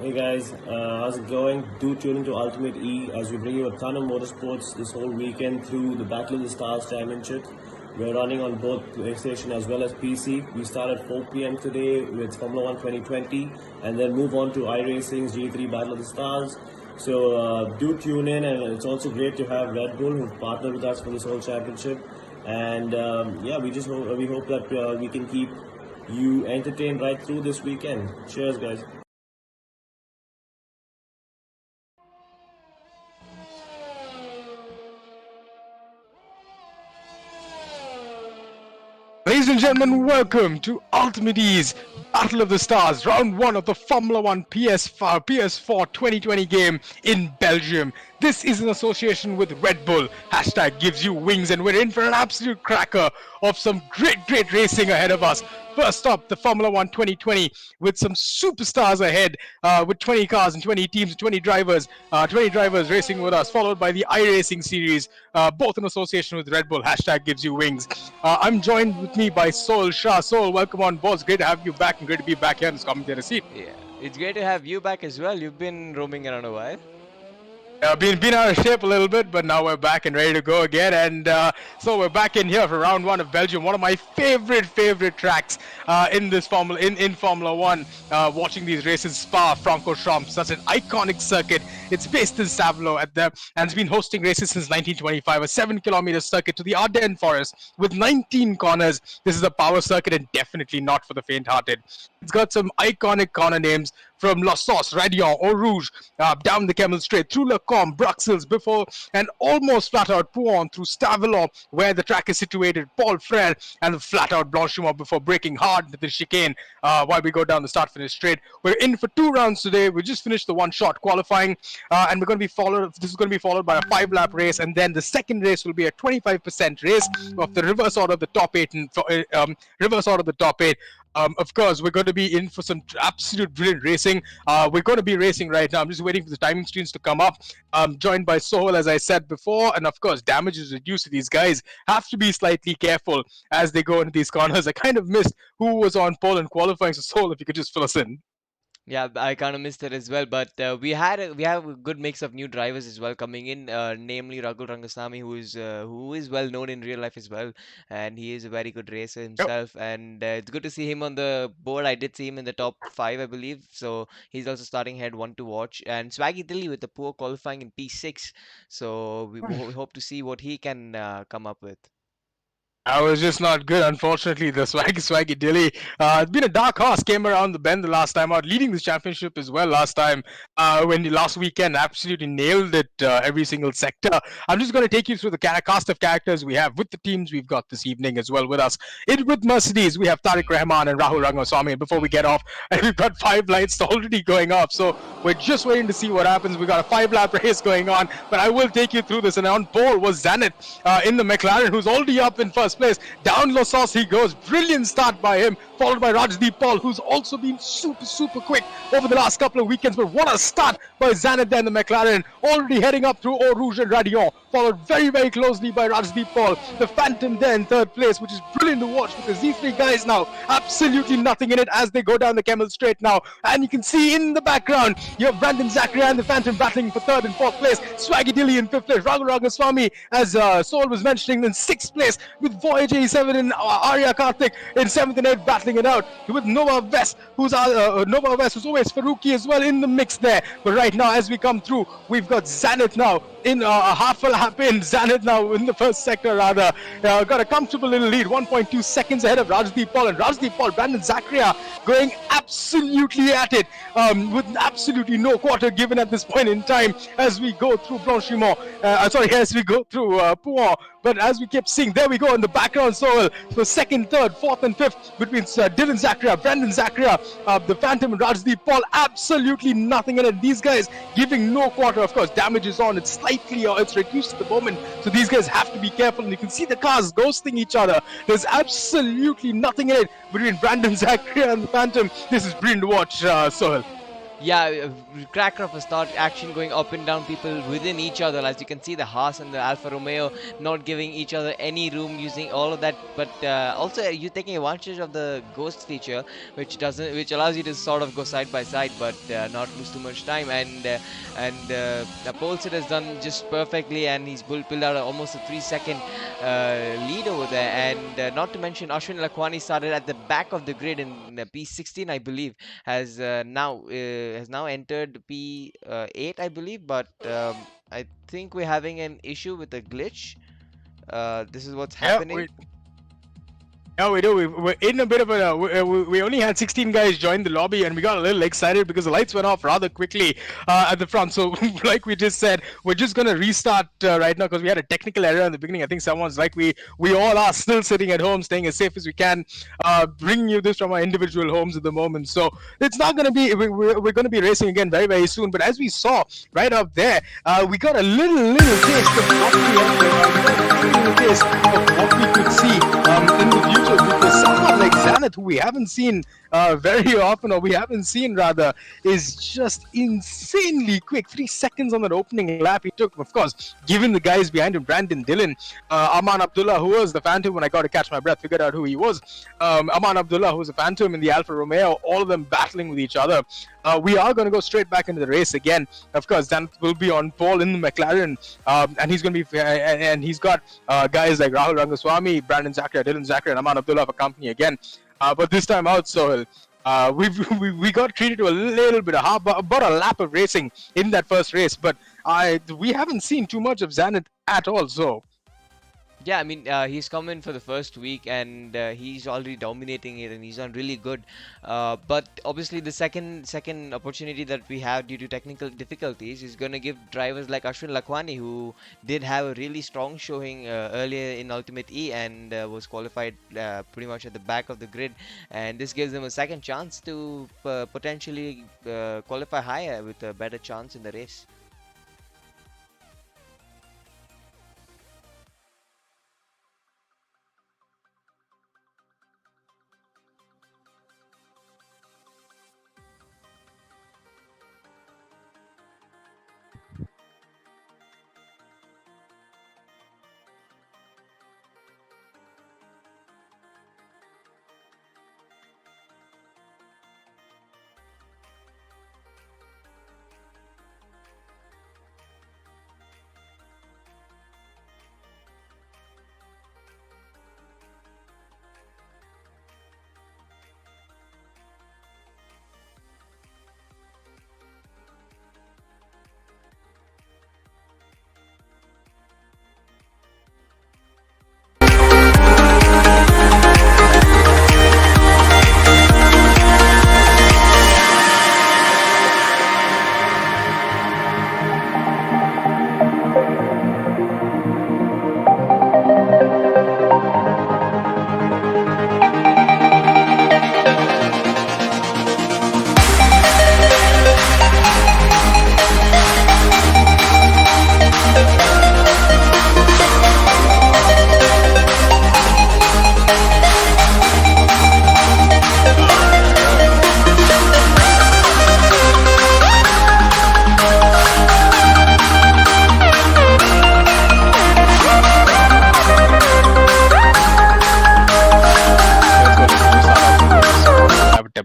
Hey guys, how's it going? Do tune into UltimateE as we bring you a ton of motorsports this whole weekend through the Battle of the Stars Championship. We're running on both PlayStation as well as PC. We start at 4 p.m. today with Formula 1 2020 and then move on to iRacing's G3 Battle of the Stars. So do tune in, and it's also great to have Red Bull who've partnered with us for this whole championship. And yeah, we hope that we can keep you entertained right through this weekend. Cheers, guys. Ladies and gentlemen, welcome to UltimateE's Battle of the Stars, round 1 of the Formula 1 PS4 2020 game in Belgium. This is in association with Red Bull. Hashtag gives you wings, and we're in for an absolute cracker of some great racing ahead of us. First up, the Formula 1 2020 with some superstars ahead with 20 cars and 20 teams, 20 drivers racing with us, followed by the iRacing series, both in association with Red Bull. Hashtag gives you wings. I'm joined with me by Soul Shah. Soul, welcome on board. It's great to have you back and great to be back here in this commentator seat. Yeah, it's great to have you back as well. You've been roaming around a while. Been out of shape a little bit, but now we're back and ready to go again. And so we're back in here for round 1 of Belgium, one of my favorite tracks in this Formula 1. Watching these races, Spa, Francorchamps, such an iconic circuit. It's based in Stavelot and it's been hosting races since 1925. A 7-kilometer circuit to the Ardennes forest with 19 corners. This is a power circuit and definitely not for the faint-hearted. It's got some iconic corner names from La Sauce, Radion, Eau Rouge, down the Camel Straight, through Le Combe, Bruxelles, before, and almost flat-out Pouan through Stavelot, where the track is situated, Paul Frere, and the flat-out Blanchimont before breaking hard into the chicane while we go down the start-finish straight. We're in for 2 rounds today. We just finished the one-shot qualifying, and this is going to be followed by a 5-lap race, and then the second race will be a 25% race of the reverse order of the top 8, of course, we're going to be in for some absolute brilliant racing. We're going to be racing right now. I'm just waiting for the timing screens to come up. I'm joined by Soul, as I said before, and of course, damage is reduced. So these guys have to be slightly careful as they go into these corners. I kind of missed who was on pole and qualifying. So Soul, if you could just fill us in. Yeah, I kind of missed it as well, but we have a good mix of new drivers as well coming in, namely Raghulramasamy, who is well known in real life as well, and he is a very good racer himself. Yep. And it's good to see him on the board. I did see him in the top 5, I believe, so he's also starting head 1 to watch. And Swaggydilly with the poor qualifying in P6, so we hope to see what he can come up with. I was just not good, unfortunately. The Swaggydilly. It's been a dark horse. Came around the bend the last time out, leading this championship as well last time. Last weekend absolutely nailed it every single sector. I'm just going to take you through the cast of characters we have with the teams we've got this evening as well with us. With Mercedes, we have Tariq Rahman and Raghulramasamy. And before we get off, we've got 5 lights already going off. So we're just waiting to see what happens. We got a 5-lap race going on, but I will take you through this. And on pole was Zanet in the McLaren, who's already up in first place. Down La Sauce he goes. Brilliant start by him, followed by Rajdeeppaul, who's also been super quick over the last couple of weekends. But what a start by Zanet there in the McLaren, already heading up through Eau Rouge and Radion, followed very closely by Rajdeeppaul. The Phantom there in 3rd place, which is brilliant to watch because these 3 guys now absolutely nothing in it as they go down the Camel Straight now. And you can see in the background you have Brandon Zachary and the Phantom battling for 3rd and 4th place. Swaggydilly in 5th place. Raghulramasamy, as Soul was mentioning, in 6th place with Voyage 87 and Arya Karthik in 7th and 8th battling it out with NovaWess, who's always Faruqi as well in the mix there. But right now, as we come through, we've got Zanet now in half a lap in. Zanet now in the first sector rather. Got a comfortable little lead, 1.2 seconds ahead of Rajdeeppaul. And Rajdeeppaul, Brandon Zachariah going absolutely at it with absolutely no quarter given at this point in time as we go through Blanchimont. As we go through Pouan. But as we kept seeing, there we go in the background, so 2nd, 3rd, 4th and 5th between Dylan Zachariah, Brandon Zachariah, the Phantom and Rajdeeppaul, absolutely nothing in it. These guys giving no quarter. Of course, damage is on. It's it's reduced at the moment, so these guys have to be careful. And you can see the cars ghosting each other. There's absolutely nothing in it between Brandon Zachariah and the Phantom. This is brilliant to watch, Sohel. Yeah, cracker of a start, action going up and down, people within each other. As you can see, the Haas and the Alfa Romeo not giving each other any room, using all of that. But also, you taking advantage of the ghost feature, which allows you to sort of go side by side, but not lose too much time. And Polsid has done just perfectly, and he's pulled out almost a 3-second lead over there. And not to mention, Ashwin Lakhwani started at the back of the grid in P16, I believe, has now entered P8, I believe. But I think we're having an issue with a glitch. This is what's Yeah, happening. yeah, we do. We're in a bit of a. We only had 16 guys join the lobby, and we got a little excited because the lights went off rather quickly at the front. So, like we just said, we're just gonna restart right now because we had a technical error in the beginning. I think someone's like we all are still sitting at home, staying as safe as we can, bringing you this from our individual homes at the moment. So it's not gonna be. We're gonna be racing again very very soon. But as we saw right up there, we got a little taste of what we had, little taste of what we could see in the future, because someone like Xanath, who we haven't seen very often, or we haven't seen rather, is just insanely quick. 3 seconds on that opening lap he took. Of course, given the guys behind him, Brandon Dillon, Aman Abdullah, who was the Phantom when I got to catch my breath, figured out who he was. Aman Abdullah, who was the Phantom in the Alfa Romeo, all of them battling with each other. We are going to go straight back into the race again. Of course, Xanath will be on pole in the McLaren, and he's going to be, and he's got guys like Raghulramasamy, Brandon Zachary, Dylan Zachary, and Aman Abdullah for company again. But this time out, Sohail, we got treated to a little bit of about a lap of racing in that first race, but we haven't seen too much of Xanath at all. So Yeah, I mean, he's come in for the first week, and he's already dominating it, and he's done really good. But obviously, the second opportunity that we have due to technical difficulties is going to give drivers like Ashwin Lakhwani, who did have a really strong showing earlier in Ultimate E, and was qualified pretty much at the back of the grid. And this gives them a second chance to potentially qualify higher with a better chance in the race.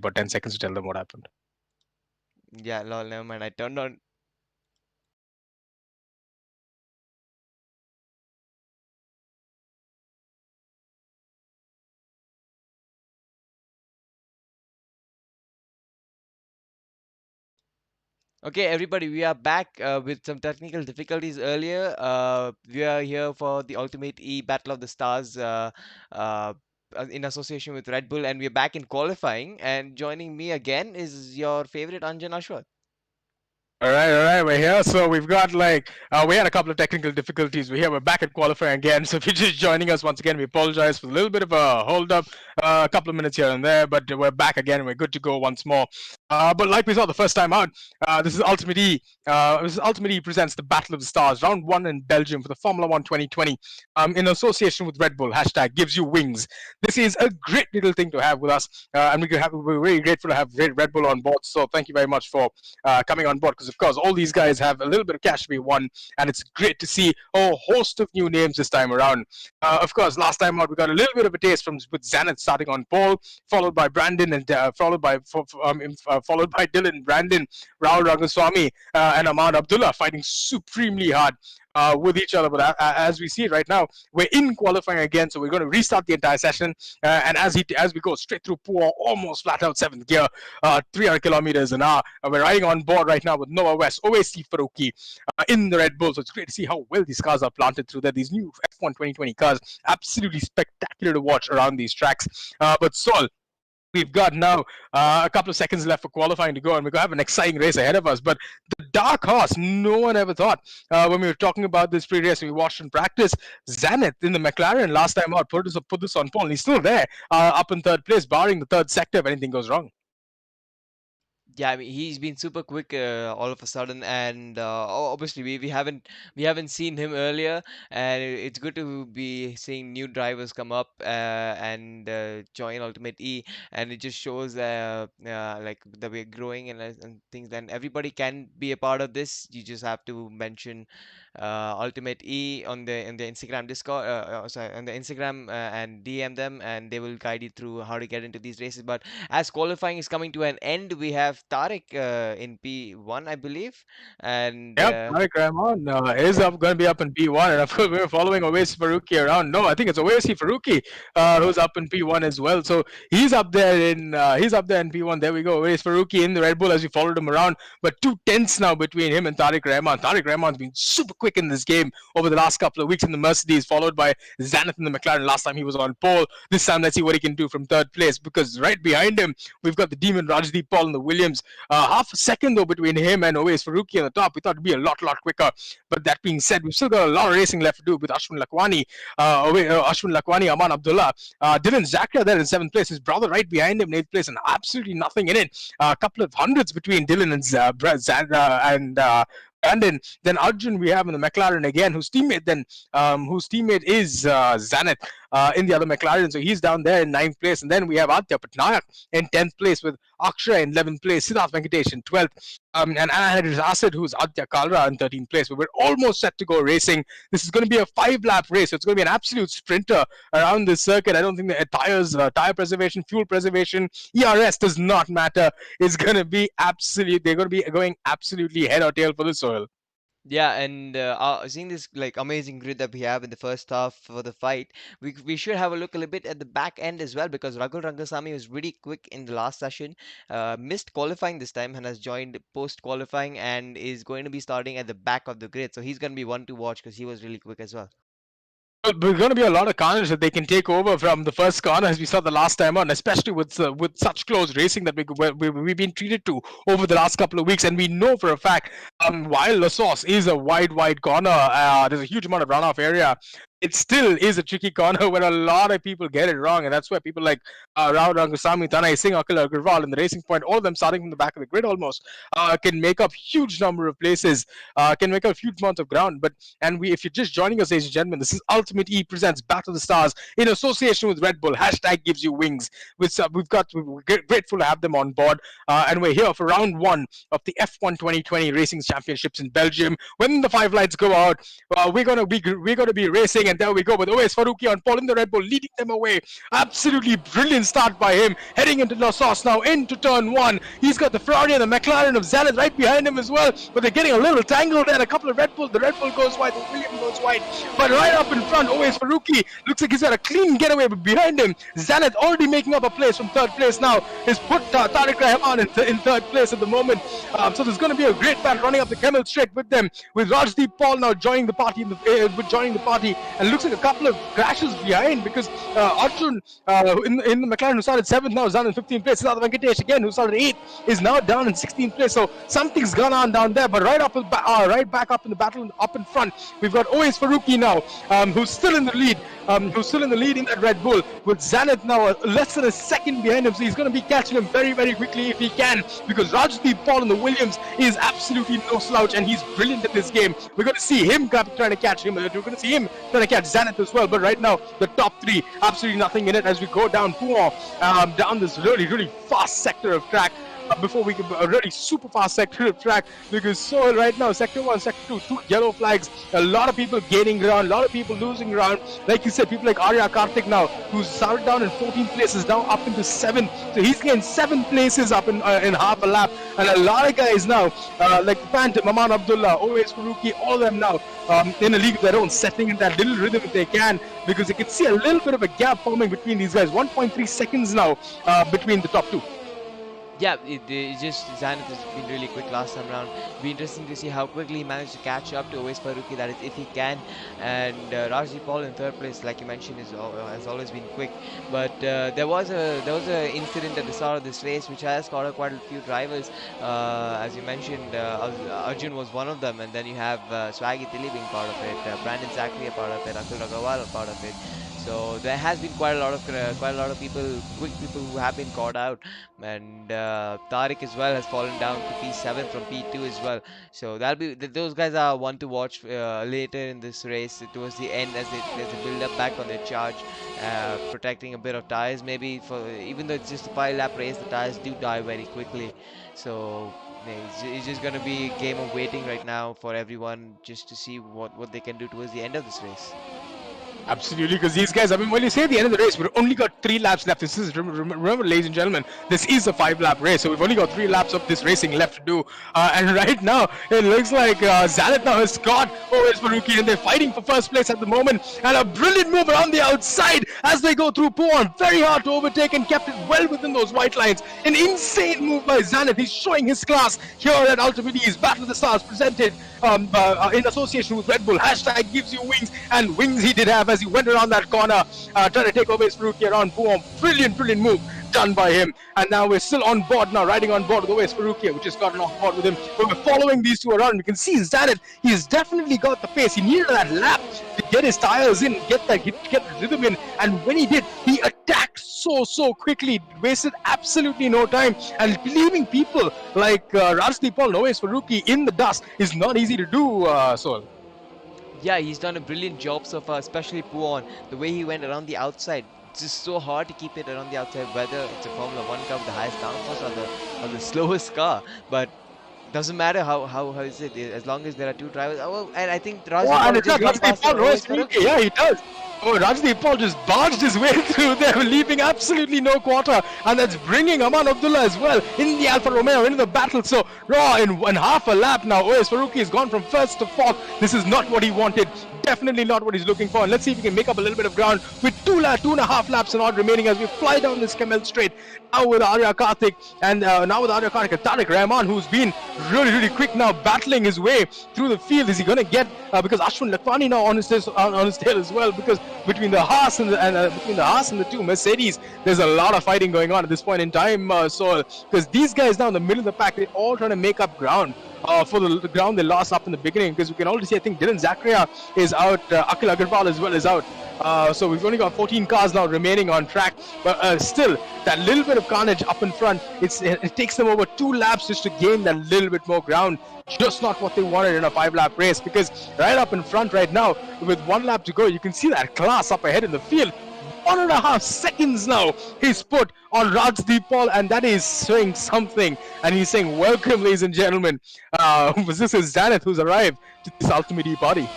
about 10 seconds to tell them what happened. Yeah, lol, never mind. I turned on. Okay, everybody, we are back with some technical difficulties earlier. We are here for the Ultimate E Battle of the Stars uh, in association with Red Bull, and we're back in qualifying. And joining me again is your favorite Anjan Ashwath. All right, we're here. So we've got we had a couple of technical difficulties. We're back at qualifying again. So if you're just joining us once again, we apologize for a little bit of a hold up, a couple of minutes here and there, but we're back again and we're good to go once more. But like we saw the first time out, this is UltimateE. UltimateE presents the Battle of the Stars, round 1 in Belgium for the Formula 1 2020, in association with Red Bull. # gives you wings. This is a great little thing to have with us, and we're very grateful to have Red Bull on board. So thank you very much for coming on board, because of course all these guys have a little bit of cash to be won, and it's great to see a host of new names this time around. Of course, last time out we got a little bit of a taste with Zenith starting on pole, followed by Brandon, and followed by Dylan, Brandon, Raghulramasamy, and Ahmad Abdullah fighting supremely hard with each other. But as we see it right now, we're in qualifying again, so we're going to restart the entire session. And as we go straight through poor, almost flat out 7th gear, 300 kilometers an hour, we're riding on board right now with NovaWess, Owaisi Faruqi in the Red Bull. So it's great to see how well these cars are planted through there. These new F1 2020 cars, absolutely spectacular to watch around these tracks. But Sol, we've got now a couple of seconds left for qualifying to go, and we're going to have an exciting race ahead of us. But the dark horse, no one ever thought when we were talking about this pre-race, we watched in practice, Zenith in the McLaren last time out put this on pole, and he's still there, up in 3rd place, barring the 3rd sector if anything goes wrong. Yeah, I mean he's been super quick all of a sudden, and obviously we haven't seen him earlier, and it's good to be seeing new drivers come up and join UltimateE, and it just shows like that we're growing and things. Then everybody can be a part of this. You just have to mention UltimateE on the Instagram Discord, sorry, on the Instagram, and DM them, and they will guide you through how to get into these races. But as qualifying is coming to an end, we have Tariq in P1, I believe, and Yep, Tariq Rahman is going to be up in P1, and of course we're following Owaisi Faruqi around. No, I think it's Owaisi Faruqi who's up in P1 as well. So he's up there in P1. There we go, Owaisi Faruqi in the Red Bull as we followed him around. But 2 tenths now between him and Tariq Rahman. Tariq Rahman's been super quick in this game over the last couple of weeks in the Mercedes, followed by Zenith in the McLaren. Last time he was on pole. This time let's see what he can do from 3rd place, because right behind him we've got the demon Rajdeeppaul in the Williams. Half a second though between him and Owaisi Faruqi on the top. We thought it'd be a lot quicker. But that being said, we've still got a lot of racing left to do with Ashwin Lakwani, Aman Abdullah, Dylan Zakra there in 7th place. His brother right behind him in 8th place, and absolutely nothing in it. A couple of hundreds between Dylan and Zandra and Brandon. Then Arjun we have in the McLaren again, whose teammate is Zenith in the other McLaren. So he's down there in 9th place. And then we have Aditya Patnaik in 10th place, with Akshay in 11th place, Siddharth Venkatesh in 12th, and Anahadris Asad, who's Aditya Kalra in 13th place. But we're almost set to go racing. This is going to be a 5-lap race. So it's going to be an absolute sprinter around this circuit. I don't think the tires, tire preservation, fuel preservation, ERS does not matter. It's going to be they're going to be going absolutely head or tail for the soil. yeah, and seeing this like amazing grid that we have in the first half for the fight, we should have a look a little bit at the back end as well, because Raghulramasamy was really quick in the last session, missed qualifying this time, and has joined post qualifying and is going to be starting at the back of the grid. So he's going to be one to watch because he was really quick as well. There's going to be a lot of corners that they can take over from the first corner, as we saw the last time on, especially with such close racing that we've been treated to over the last couple of weeks. And we know for a fact, while La Sauce is a wide corner, there's a huge amount of runoff area. It still is a tricky corner where a lot of people get it wrong, and that's where people like Raghulramasamy, Tanaysingh, AkhilAgarwal, and the Racing Point, all of them starting from the back of the grid almost, can make up huge number of places, can make up huge amounts of ground. If you're just joining us, ladies and gentlemen, this is UltimateE presents Battle of the Stars in association with Red Bull. # gives you wings. We're grateful to have them on board, and we're here for round 1 of the F1 2020 Racing Championships in Belgium. When the 5 lights go out, we're gonna be racing. And there we go with Owaisi Faruqi on pole in the Red Bull, leading them away. Absolutely brilliant start by him. Heading into La Sauce now, into turn 1. He's got the Ferrari and the McLaren of Zenith right behind him as well. But they're getting a little tangled there. A couple of Red Bull. The Red Bull goes wide, the Williams goes wide. But right up in front, Owaisi Faruqi looks like he's got a clean getaway. But behind him, Zenith already making up a place from 3rd place now. Has put Tariq Rahman in 3rd place at the moment. So there's going to be a great battle running up the Camel Straight with them. With Rajdeeppaul now joining the party, and looks like a couple of crashes behind because Arjun in the McLaren who started 7th now is down in 15th place. Siddharth Venkatesh again who started 8th is now down in 16th place. So something's gone on down there, but right back up in the battle up in front, we've got Oais Faruqi now, who's still in the lead. In that Red Bull, with Zenith now less than a second behind him, so he's going to be catching him very, very quickly if he can, because Rajdeeppaul in the Williams is absolutely no slouch and he's brilliant at this game. We're going to see him trying to catch him, we're going to see him trying to catch Zenith as well, but right now the top 3, absolutely nothing in it as we go down Ptxaxk, down this really, really fast sector of track. Before we get a really super fast sector of track, because so right now sector 1, sector 2, 2 yellow flags, a lot of people gaining ground, a lot of people losing ground. Like you said, people like Arya Karthik now, who started down in 14 places, now up into 7, so he's gained 7 places up in half a lap, and a lot of guys now like the Phantom, Aman Abdullah, Oais Faruqi, all of them now in a league of their own, settling in that little rhythm if they can, because you can see a little bit of a gap forming between these guys. 1.3 seconds now between the top 2. Yeah, it just Zenith has been really quick last time around. Be interesting to see how quickly he managed to catch up to Oais Faruqi, that is if he can. And Rajdeeppaul in 3rd place, like you mentioned, has always been quick. But there was a incident at the start of this race which has caught up quite a few drivers. As you mentioned, Arjun was one of them, and then you have Swaggydilly being part of it, Brandon Zachary a part of it, AkhilAgarwal a part of it. So there has been quite a lot of people, quick people who have been caught out, and Tariq as well has fallen down to P7 from P2 as well. So those guys are one to watch later in this race towards the end as they build up back on their charge, protecting a bit of tires. Maybe even though it's just a 5-lap race, the tires do die very quickly. So it's just going to be a game of waiting right now for everyone just to see what they can do towards the end of this race. Absolutely, because these guys, I mean, when you say the end of the race, we've only got 3 laps left. This is, remember, ladies and gentlemen, this is a 5-lap race, so we've only got 3 laps of this racing left to do. And right now, it looks like Zenith now has got Oais Faruqi, and they're fighting for first place at the moment. And a brilliant move around the outside as they go through Ptxaxk. Very hard to overtake and kept it well within those white lines. An insane move by Zenith. He's showing his class here at UltimateE's Battle of the Stars, presented in association with Red Bull. Hashtag gives you wings, and wings he did have as he went around that corner, trying to take Oais Faruqi around. Ptxaxk, brilliant move done by him. And now we're still on board now, riding on board with Oais Faruqi, which has gotten off board with him. But we're following these two around. You can see Zenith, he's definitely got the pace. He needed that lap to get his tires in, get the rhythm in, and when he did, he attacked so quickly, wasted absolutely no time, and leaving people like Rajdeeppaul and Oais Faruqi in the dust is not easy to do, Sol. Yeah, he's done a brilliant job so far, especially Ptxaxk. The way he went around the outside, it's just so hard to keep it around the outside, whether it's a Formula 1 car with the highest downforce or the slowest car. But doesn't matter how is it, as long as there are 2 drivers. Oh, and I think Rajdeeppaul yeah, he does. Oh, Rajdeeppaul just barged his way through there, leaving absolutely no quarter, and that's bringing Aman Abdullah as well in the Alfa Romeo into the battle. So raw in half a lap now, Oais Faruqi has gone from 1st to 4th. This is not what he wanted. Definitely not what he's looking for. And let's see if we can make up a little bit of ground with 2.5 laps and odd remaining as we fly down this Camel Straight. Now with Arya Karthik and Tariq Rahman, who's been really quick now, battling his way through the field. Is he going to get because Ashwin Lakhwani now on his tail as well, because between the Haas and the 2 Mercedes, there's a lot of fighting going on at this point in time, because these guys now in the middle of the pack, they're all trying to make up ground for the ground they lost up in the beginning, because we can already see, I think Dylan Zakaria is out, AkhilAgarwal as well is out. So we've only got 14 cars now remaining on track, but still that little bit of carnage up in front, it takes them over 2 laps just to gain that little bit more ground. Just not what they wanted in a 5-lap race, because right up in front right now with 1 lap to go, you can see that class up ahead in the field. 1.5 seconds now he's put on Rajdeeppaul, and that is saying something. And he's saying, welcome, ladies and gentlemen. This is Zenith who's arrived to this UltimateE party.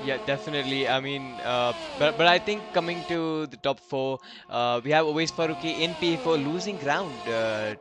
Yeah, definitely. I mean, but I think coming to the top 4, we have Oais Faruqi in P4 losing ground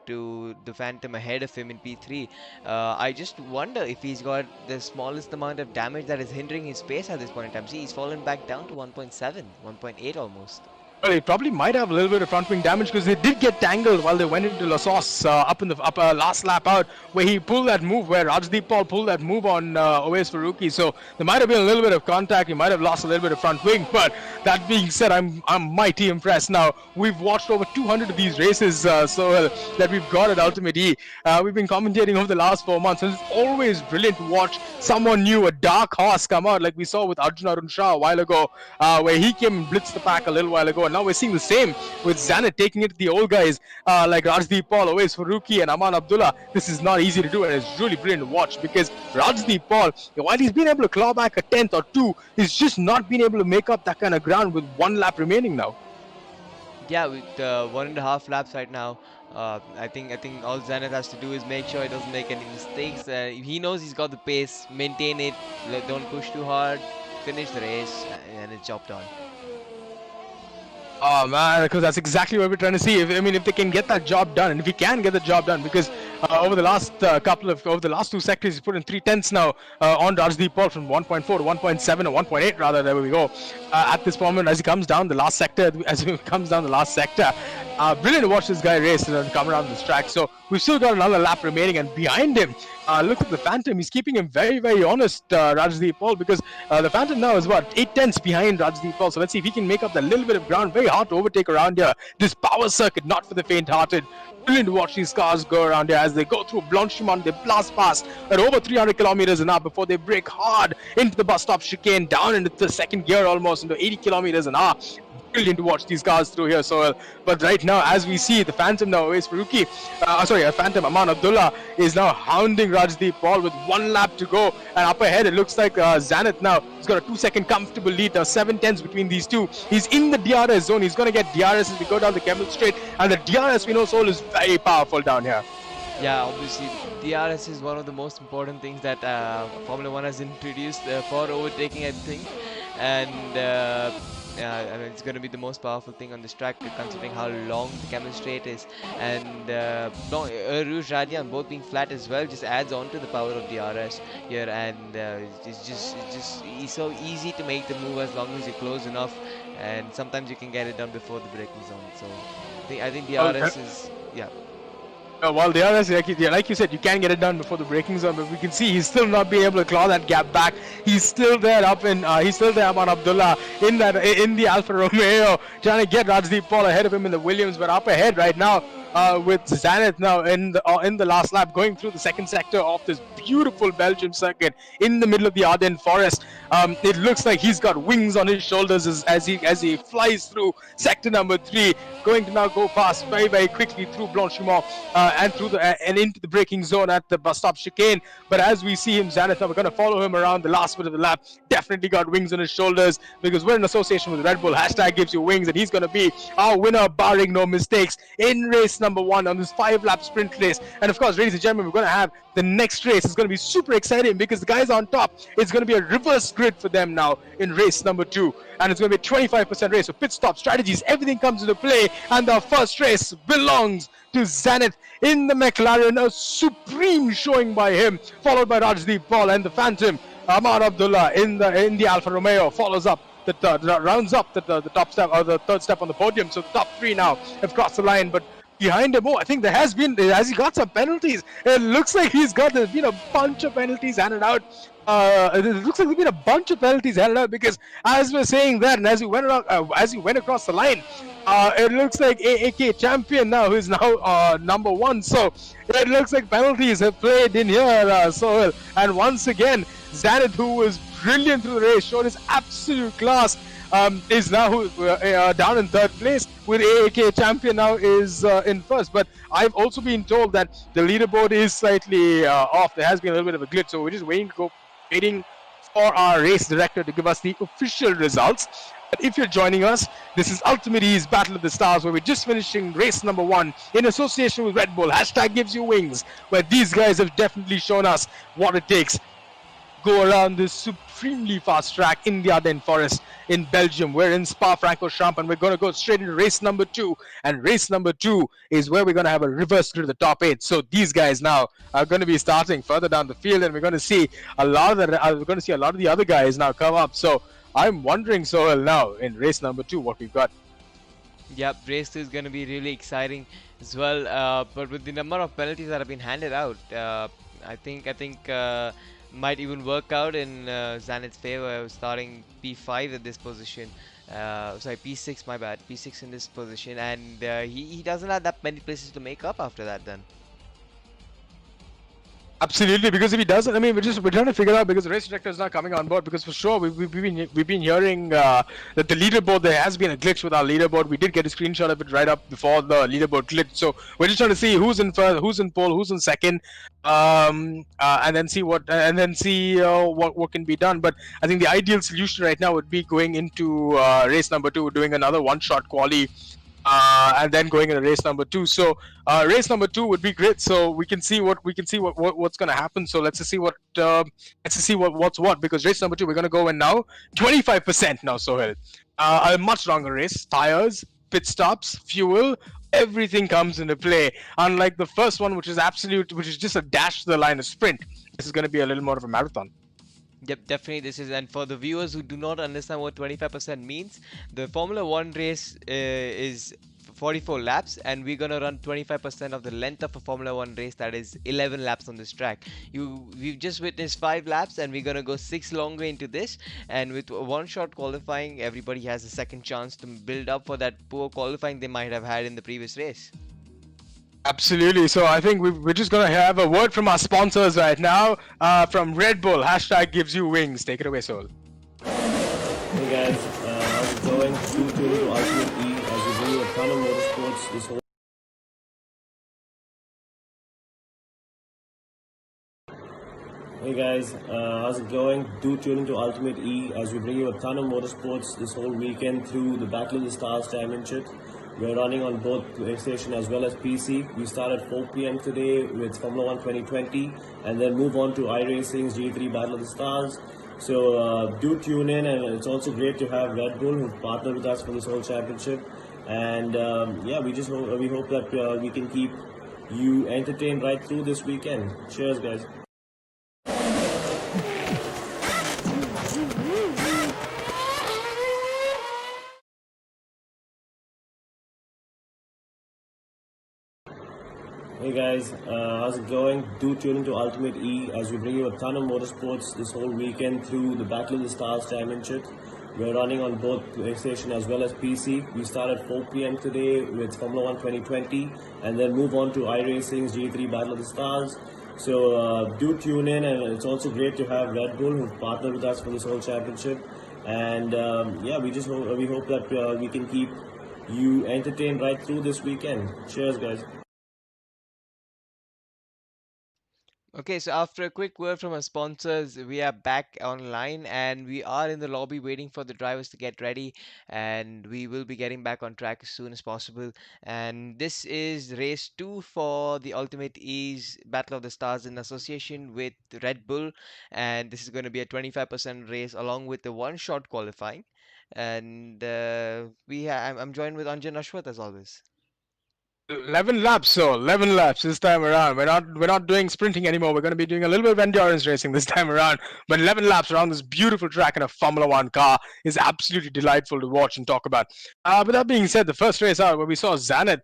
to the Phantom ahead of him in P3. I just wonder if he's got the smallest amount of damage that is hindering his pace at this point in time. See, he's fallen back down to 1.7, 1.8 almost. Well, it probably might have a little bit of front wing damage because they did get tangled while they went into La Sauce up in the last lap out, where he pulled that move, where Rajdeeppaul pulled that move on Owais Faruqi. So there might have been a little bit of contact. He might have lost a little bit of front wing. But that being said, I'm mighty impressed. Now we've watched over 200 of these races that we've got at UltimateE. We've been commentating over the last 4 months, and it's always brilliant to watch someone new, a dark horse, come out, like we saw with Arjun Shah a while ago, where he came and blitzed the pack a little while ago. And now we're seeing the same with Zanet taking it to the old guys like Rajdeeppaul, Owais Faruqi, and Aman Abdullah. This is not easy to do, and it's really brilliant to watch because Rajdeeppaul, while he's been able to claw back a 10th or 2, he's just not been able to make up that kind of ground with 1 lap remaining now. Yeah, with 1.5 laps right now. I think all Zanet has to do is make sure he doesn't make any mistakes. He knows he's got the pace, maintain it, don't push too hard, finish the race, and it's job done. Oh man, because that's exactly what we're trying to see. If they can get that job done, and if he can get the job done, because over the last over the last 2 sectors, he's put in 3/10 now on Rajdeeppaul from 1.4 to 1.7 or 1.8 rather. There we go. At this moment, as he comes down the last sector, brilliant to watch this guy race and come around this track. So we've still got another lap remaining, and behind him, look at the Phantom. He's keeping him very, very honest, Rajdeeppaul, because the Phantom now is what, 8/10 behind Rajdeeppaul. So let's see if he can make up that little bit of ground. Very hard to overtake around here. This power circuit, not for the faint-hearted. Brilliant to watch these cars go around here as they go through Blanchimont. They blast past at over 300 kilometers an hour before they brake hard into the bus stop chicane, down into the second gear almost into 80 kilometers an hour. Brilliant to watch these cars through here. So, but right now, as we see, the Phantom now, Owais Faruqi, Phantom Aman Abdullah is now hounding Rajdeeppaul with 1 lap to go. And up ahead, it looks like Zanet now has got a 2-second comfortable lead. Now 7/10 between these two. He's in the DRS zone. He's going to get DRS as we go down the Kemmel Straight. And the DRS, we know, Soul, is very powerful down here. Yeah, obviously, DRS is one of the most important things that Formula 1 has introduced for overtaking, I think. And it's going to be the most powerful thing on this track, considering how long the Kemmel Straight is, and Rouge Radiant both being flat as well just adds on to the power of DRS here, and it's so easy to make the move as long as you're close enough, and sometimes you can get it done before the braking zone. So I think DRS is While the others, like you said, you can get it done before the braking zone, but we can see he's still not being able to claw that gap back. He's still there Aman Abdullah in the Alfa Romeo, trying to get Rajdeeppaul ahead of him in the Williams, but up ahead right now with Zanet now in the last lap, going through the second sector of this beautiful Belgium circuit in the middle of the Ardennes forest. It looks like he's got wings on his shoulders as he flies through sector number 3, going to now go past very, very quickly through Blanchimont and through and into the braking zone at the bus stop chicane. But as we see him, Zanet, we're going to follow him around the last bit of the lap. Definitely got wings on his shoulders because we're in association with Red Bull. Hashtag gives you wings, and he's going to be our winner, barring no mistakes, in race number 1 on this 5-lap sprint race. And of course, ladies and gentlemen, we're going to have the next race. It's going to be super exciting because the guys on top, it's going to be a reverse grid for them now in race number 2. And it's going to be a 25% race. So pit stop strategies, everything comes into play. And the first race belongs to Zanet in the McLaren. A supreme showing by him, followed by Rajdeeppaul, and the Phantom Aman Abdullah in the Alfa Romeo follows up. Rounds up the top step, or the third step on the podium. So the top 3 now have crossed the line, but behind him, I think has he got some penalties. It looks like there's been a bunch of penalties handed out. It looks like there's been a bunch of penalties handed out because as we're saying that, and as we went across the line, it looks like AK champion now, who is now number 1. So it looks like penalties have played in here, Sohail. And once again, Zanet, who was brilliant through the race, showed his absolute class, is now down in 3rd place, with AAK champion now is in 1st. But I've also been told that the leaderboard is slightly off. There has been a little bit of a glitch, so we're just waiting for our race director to give us the official results. But if you're joining us, this is UltimateE's Battle of the Stars, where we're just finishing race number 1 in association with Red Bull. Hashtag gives you wings, where these guys have definitely shown us what it takes. Go around this supremely fast track in the Ardennes Forest in Belgium. We're in Spa-Francorchamps, and we're going to go straight into race number 2. And race number 2 is where we're going to have a reverse to the top 8. So these guys now are going to be starting further down the field, and we're going to see a lot of the other guys now come up. So I'm wondering, Sohail, now in race number 2, what we've got. Yep, race 2 is going to be really exciting as well. But with the number of penalties that have been handed out, I think might even work out in Zanet's favor, starting P5 at this position. Sorry, P6, my bad. P6 in this position, and he doesn't have that many places to make up after that. Then. Absolutely, because if he doesn't, I mean, we're trying to figure out because the race director is not coming on board. Because for sure, we've been hearing that the leaderboard, there has been a glitch with our leaderboard. We did get a screenshot of it right up before the leaderboard glitched. So we're just trying to see who's in first, who's in pole, who's in second, and then see what can be done. But I think the ideal solution right now would be going into race number 2, doing another one-shot quali, and then going into race number 2. So race number 2 would be great. So what's going to happen. So let's just see what's what, because race number 2 we're going to go in now. 25% now, Sohail. A much longer race. Tires, pit stops, fuel. Everything comes into play. Unlike the first one, which is just a dash to the line, a sprint. This is going to be a little more of a marathon. Yep, definitely this is, and for the viewers who do not understand what 25% means, the Formula 1 race is 44 laps, and we're gonna run 25% of the length of a Formula 1 race, that is 11 laps on this track. We've just witnessed 5 laps, and we're gonna go 6 longer into this, and with one shot qualifying, everybody has a second chance to build up for that poor qualifying they might have had in the previous race. Absolutely. So I think we're just going to have a word from our sponsors right now. From Red Bull, hashtag gives you wings. Take it away, Sol. Hey guys, how's it going? Do tune into UltimateE as we bring you a ton of motorsports this whole. Hey guys, how's it going? Do tune into UltimateE as we bring you a ton of motorsports this whole weekend through the Battle of the Stars Championship. We're running on both PlayStation as well as PC. We start at 4 p.m. today with Formula 1 2020 and then move on to iRacing's G3 Battle of the Stars. So do tune in, and it's also great to have Red Bull who've partnered with us for this whole championship. And yeah, we hope that we can keep you entertained right through this weekend. Cheers, guys. Hey guys, how's it going? Do tune into UltimateE as we bring you a ton of motorsports this whole weekend through the Battle of the Stars Championship. We're running on both PlayStation as well as PC. We start at 4 p.m. today with Formula 1 2020 and then move on to iRacing's G3 Battle of the Stars. So do tune in, and it's also great to have Red Bull who've partnered with us for this whole championship. And yeah, we hope that we can keep you entertained right through this weekend. Cheers, guys. Okay, so after a quick word from our sponsors, we are back online and we are in the lobby waiting for the drivers to get ready, and we will be getting back on track as soon as possible. And this is race 2 for the Ultimate E's Battle of the Stars in association with Red Bull, and this is going to be a 25% race along with the one shot qualifying. And I'm joined with Anjan Ashwath as always. 11 laps, so 11 laps this time around. We're not doing sprinting anymore. We're going to be doing a little bit of endurance racing this time around. But 11 laps around this beautiful track in a Formula One car is absolutely delightful to watch and talk about. With that being said, the first race out where we saw Zanet,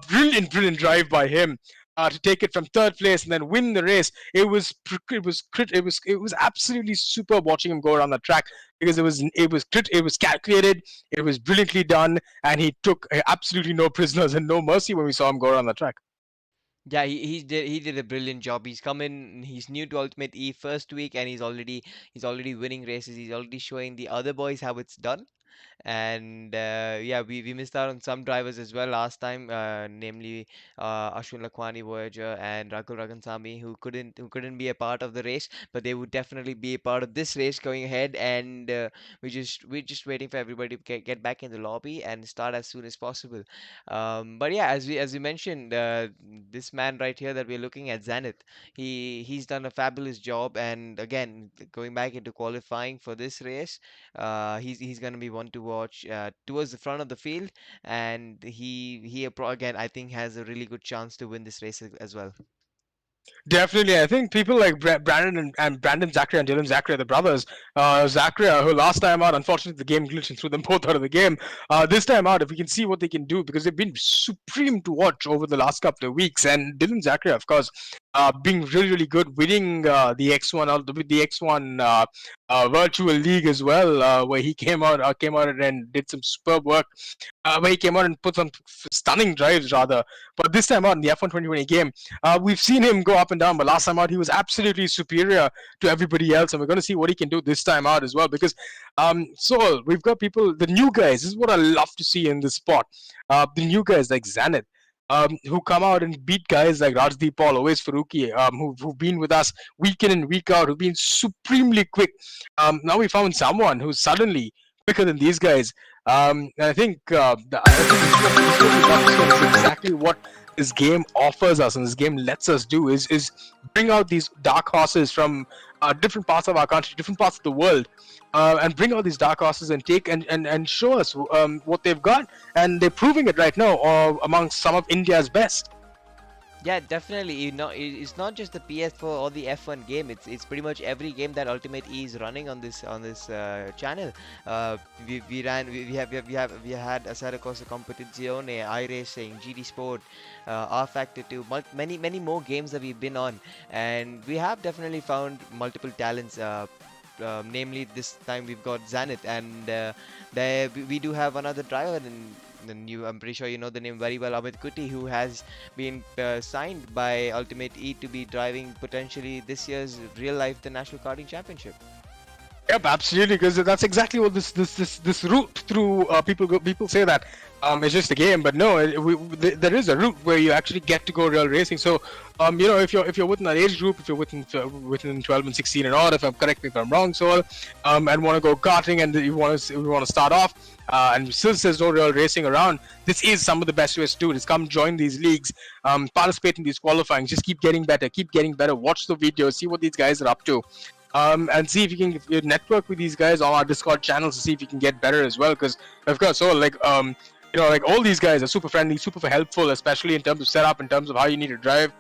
brilliant drive by him. To take it from third place and then win the race, it was absolutely superb watching him go around the track, because it was calculated, it was brilliantly done, and he took absolutely no prisoners and no mercy when we saw him go around the track. Yeah, he did a brilliant job. He's come in, he's new to Ultimate E first week, and he's already winning races. He's already showing the other boys how it's done. And yeah, we missed out on some drivers as well last time, namely Ashwin Lakhwani, Voyager, and Raghulramasamy, who couldn't be a part of the race, but they would definitely be a part of this race going ahead. And we're just waiting for everybody to get back in the lobby and start as soon as possible. But yeah, as we mentioned, this man right here that we're looking at, Zenith, he's done a fabulous job. And again, going back into qualifying for this race, he's going to be one to watch towards the front of the field, and again, I think has a really good chance to win this race as well. Definitely, I think people like Brandon Zachary and Dylan Zachary, the brothers. Zachary, who last time out, unfortunately, the game glitched and threw them both out of the game. This time out, if we can see what they can do, because they've been supreme to watch over the last couple of weeks. And Dylan Zachary, of course, being really, really good, winning the X1 the X1 virtual league as well, where he came out and did some superb work. Where he came out and put some stunning drives, rather. But this time out in the F1 2020 game, we've seen him go up and down, but last time out he was absolutely superior to everybody else, and we're going to see what he can do this time out as well. Because, so we've got people, the new guys. This is what I love to see in this sport. The new guys like Zenith. Who come out and beat guys like Rajdeeppaul, always Faruqi, who've been with us week in and week out, who've been supremely quick. Now we found someone who's suddenly quicker than these guys. And I think this is exactly what this game offers us and this game lets us do is bring out these dark horses from different parts of our country, different parts of the world, and bring out these dark horses and take and show us what they've got, and they're proving it right now amongst some of India's best. Yeah, definitely. You know, it's not just the PS4 or the F1 game. It's pretty much every game that UltimateE is running on this channel. We had Asara Corsa Competizione, iRacing, GD Sport, R Factor 2, many more games that we've been on, and we have definitely found multiple talents. Namely, this time we've got Zenith, and we do have another driver, and I'm pretty sure you know the name very well, Amit Kuti, who has been signed by UltimateE to be driving potentially this year's real life the National Karting Championship. Yep, absolutely, because that's exactly what this route through people say that it's just a game, but no, there is a route where you actually get to go real racing. So you know, if you're within that age group, if you're within 12 and 16 and all, correct me if I'm wrong, so and want to go karting and you want to start off and still says no real racing around, this is some of the best ways to do it. Is come join these leagues, participate in these qualifying, just keep getting better, watch the videos, see what these guys are up to. And see if you can network with these guys on our Discord channels to see if you can get better as well. Because of course, so like you know, like all these guys are super friendly, super helpful, especially in terms of setup, in terms of how you need to drive.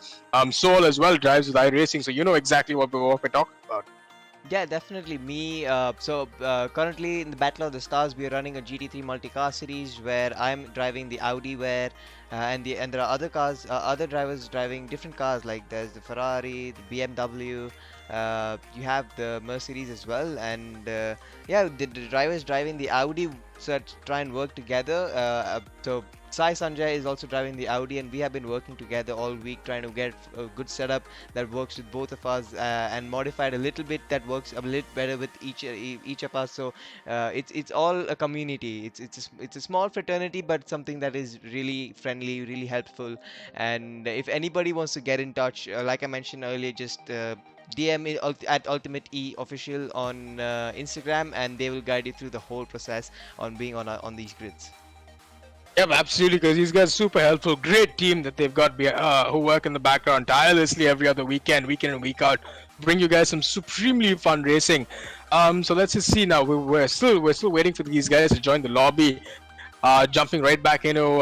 Soul as well drives with iRacing, so you know exactly what we're talking about. Yeah, definitely. Currently in the Battle of the Stars, we are running a GT3 multi-car series where I'm driving the Audi, and there are other cars, other drivers driving different cars. Like there's the Ferrari, the BMW. You have the Mercedes as well, and yeah, the drivers driving the Audi try and work together. So Sai Sanjay is also driving the Audi, and we have been working together all week trying to get a good setup that works with both of us, and modified a little bit that works a little better with each of us. So it's all a community. It's a small fraternity, but something that is really friendly, really helpful. And if anybody wants to get in touch, like I mentioned earlier, just DM at UltimateE official on Instagram, and they will guide you through the whole process on being on these grids. Yep, absolutely, because these guys are super helpful. Great team that they've got who work in the background tirelessly every other weekend in and week out. Bring you guys some supremely fun racing. So let's just see now. We're still waiting for these guys to join the lobby. Jumping right back into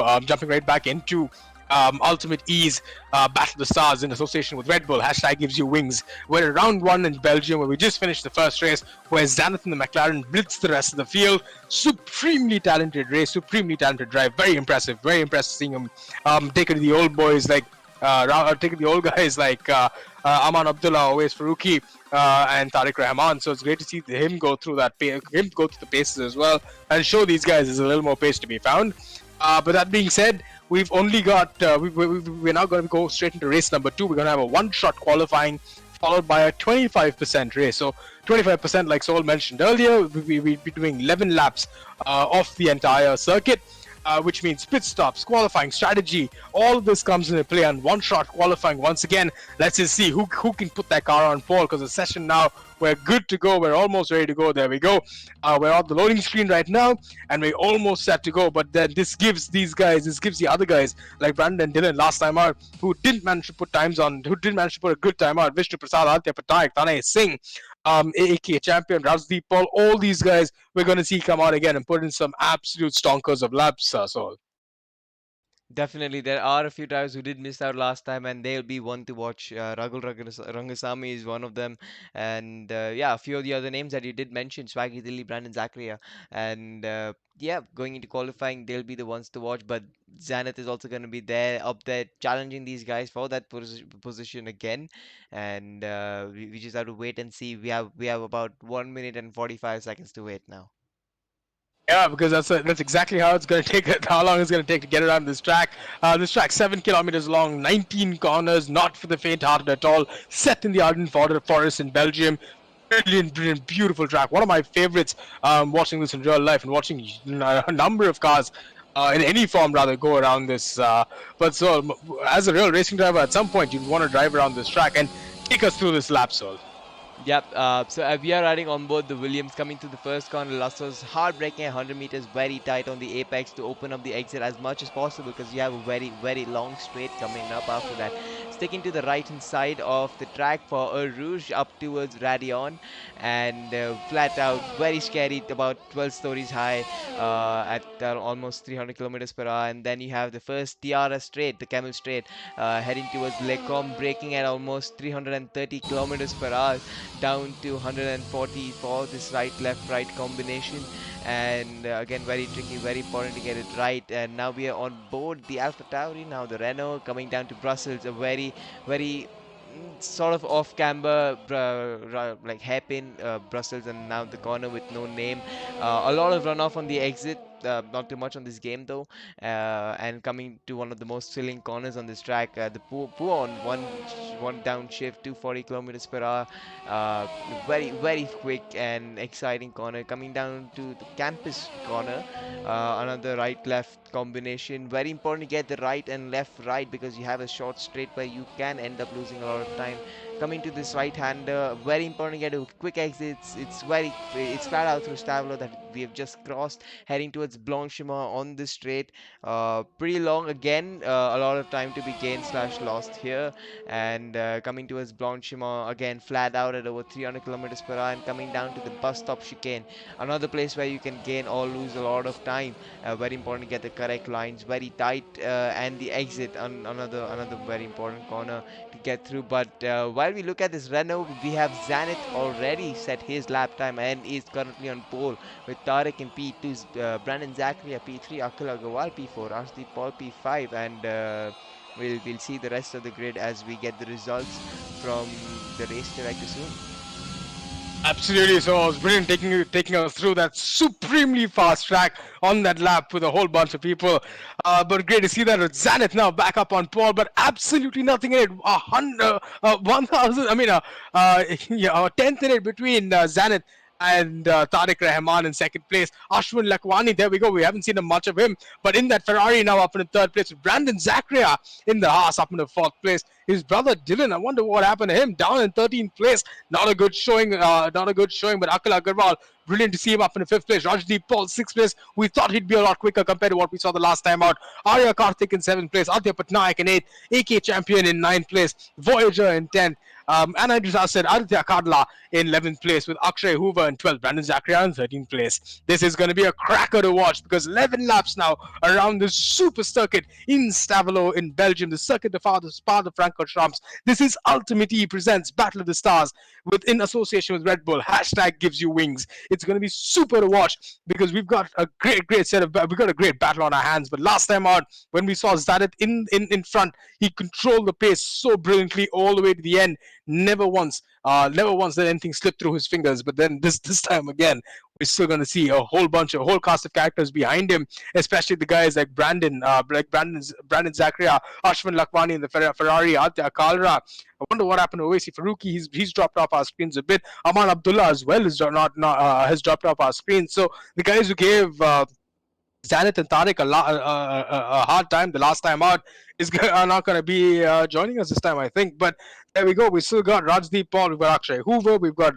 UltimateE's Battle of the Stars in association with Red Bull. #GivesYouWings. We're at round 1 in Belgium, where we just finished the first race, where Zenith and the McLaren blitzed the rest of the field. Supremely talented race, supremely talented drive. Very impressive seeing him take it to the old boys like taking the old guys like Aman Abdullah, always Faruqi, and Tariq Rahman. So it's great to see him go through the paces as well, and show these guys there's a little more pace to be found. But that being said, we've only got we're now going to go straight into race number 2. We're going to have a one-shot qualifying followed by a 25% race. So 25%, like Saul mentioned earlier, we'll be doing 11 laps of the entire circuit. Which means pit stops, qualifying strategy, all of this comes into play on one-shot qualifying. Once again, let's just see who can put that car on pole, because the session now, we're good to go. We're almost ready to go. There we go. We're on the loading screen right now, and we're almost set to go. But then this gives the other guys like Brandon and Dylan last time out, who didn't manage to put a good time out. Vishnu Prasad, Aditya Patak, Tanaysingh, Champion, Rajdeeppaul, all these guys we're going to see come out again and put in some absolute stonkers of laps, Saul. Definitely, there are a few drivers who did miss out last time, and they'll be one to watch. Rangasamy is one of them, and yeah, a few of the other names that you did mention, Swaggydilly, Brandon Zachariah, and yeah, going into qualifying, they'll be the ones to watch. But Zenith is also going to be there, up there, challenging these guys for that position again, and we just have to wait and see. We have about 1 minute and 45 seconds to wait now. Yeah, because that's exactly how it's going to take. How long it's going to take to get around this track. This track, 7 kilometers long, 19 corners, not for the faint-hearted at all. Set in the Ardennes forest in Belgium. Brilliant, brilliant, beautiful track. One of my favorites. Watching this in real life and watching a number of cars. In any form, rather, go around this. But so, as a real racing driver, at some point, you'd want to drive around this track and take us through this lap, Sol. Yep, so we are riding on board the Williams coming to the first corner. Last was hard braking 100 meters, very tight on the apex to open up the exit as much as possible because you have a very, very long straight coming up after that. Sticking to the right hand side of the track for a Rouge up towards Radion and flat out, very scary, about 12 stories high at almost 300 kilometers per hour. And then you have the first Tiara straight, the Camel straight, heading towards Lecom, braking at almost 330 kilometers per hour down to 140 for this right combination, and again very tricky, very important to get it right. And now we are on board the Alpha Tauri, now the Renault coming down to Brussels, a very sort of off camber, like hairpin Brussels, and now the corner with no name. A lot of runoff on the exit, not too much on this game though, and coming to one of the most thrilling corners on this track, the Poo on one downshift, 240 kilometers per hour, very quick and exciting corner. Coming down to the campus corner, another right left combination. Very important to get the right and left right because you have a short straight where you can end up losing a lot of time. Coming to this right hander, very important to get a quick exit. It's flat out through Stavlo that we have just crossed, heading towards Blanchimont on this straight. Pretty long again, a lot of time to be gained slash lost here. And coming towards Blanchimont again, flat out at over 300 kilometers per hour, and coming down to the bus stop chicane, another place where you can gain or lose a lot of time. Very important to get the correct lines, very tight, and the exit on another very important corner to get through. But while we look at this Renault, we have Zenith already set his lap time and is currently on pole with Tarek in P2, Brandon Zachariah P3, AkhilAgarwal P4, Rajdeeppaul P5, and we'll see the rest of the grid as we get the results from the race director soon. Absolutely. So it was brilliant taking us through that supremely fast track on that lap with a whole bunch of people. But great to see that with Zenith now back up on pole, but absolutely nothing in it. 1,000. I mean, a tenth in it between Zenith and Tariq Rahman in second place. Ashwin Lakwani, there we go. We haven't seen much of him, but in that Ferrari now up in the third place. Brandon Zachariah in the Haas up in the fourth place. His brother Dylan, I wonder what happened to him, down in 13th place. Not a good showing, but AkhilAgarwal, brilliant to see him up in the fifth place. Rajdeeppaul, sixth place. We thought he'd be a lot quicker compared to what we saw the last time out. Arya Karthik in seventh place. Aditya Patnaik in eighth. AK Champion in ninth place. Voyager in 10th. And I just said Aditya Kadla in 11th place with Akshay Hoover in 12th, Brandon Zachariah in 13th place. This is going to be a cracker to watch because 11 laps now around this super circuit in Stavelo in Belgium, the circuit of part of Francorchamps. This is UltimateE presents Battle of the Stars in association with Red Bull. Hashtag gives you wings. It's going to be super to watch because we've got a great battle on our hands. But last time out, when we saw Zadit in front, he controlled the pace so brilliantly all the way to the end. Never once let anything slip through his fingers. But then this time again, we're still going to see a whole cast of characters behind him, especially the guys like Brandon Zachariah, Ashwin Lakwani in the Ferrari, Aditya Kalra. I wonder what happened to Owaisi Faruqi. He's dropped off our screens a bit. Aman Abdullah as well has dropped off our screens. So the guys who gave Zenith and Tariq a hard time the last time out are not going to be joining us this time, I think. But there we go. We still got Rajdeeppaul, we've got Akshay Hoover, we've got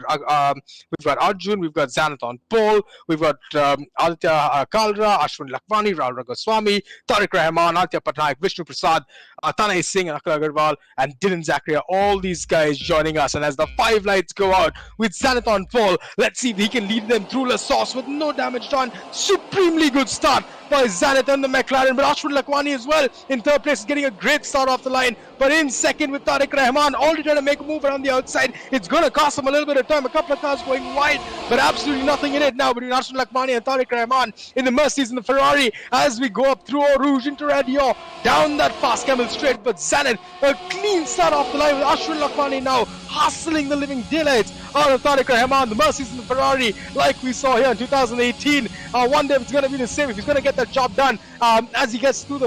Arjun, we've got Zenith on pole, we've got Aditya Kaldra, Ashwin Lakwani, Raghulramasamy, Tariq Rahman, Aditya Patnaik, Vishnu Prasad, Tanaysingh, and AkhilAgarwal, and Dylan Zachariah. All these guys joining us. And as the 5 lights go out with Zenith on pole, let's see if he can lead them through La Sauce with no damage done. Supremely good start by Zenith and the McLaren, but Ashwin Lakhwani as well in third place is getting a great start off the line, but in second with Tariq Rahman, already trying to make a move around the outside. It's going to cost him a little bit of time, a couple of cars going wide, but absolutely nothing in it now between Ashwin Lakhwani and Tariq Rahman in the Mercedes and the Ferrari as we go up through Eau Rouge into Radio, down that fast camel straight, but Zenith, a clean start off the line with Ashwin Lakhwani now hustling the living daylights out of Tariq Rahman, the Mercedes and the Ferrari, like we saw here in 2018. I wonder if it's going to be the same, if he's going to get that job done as he gets through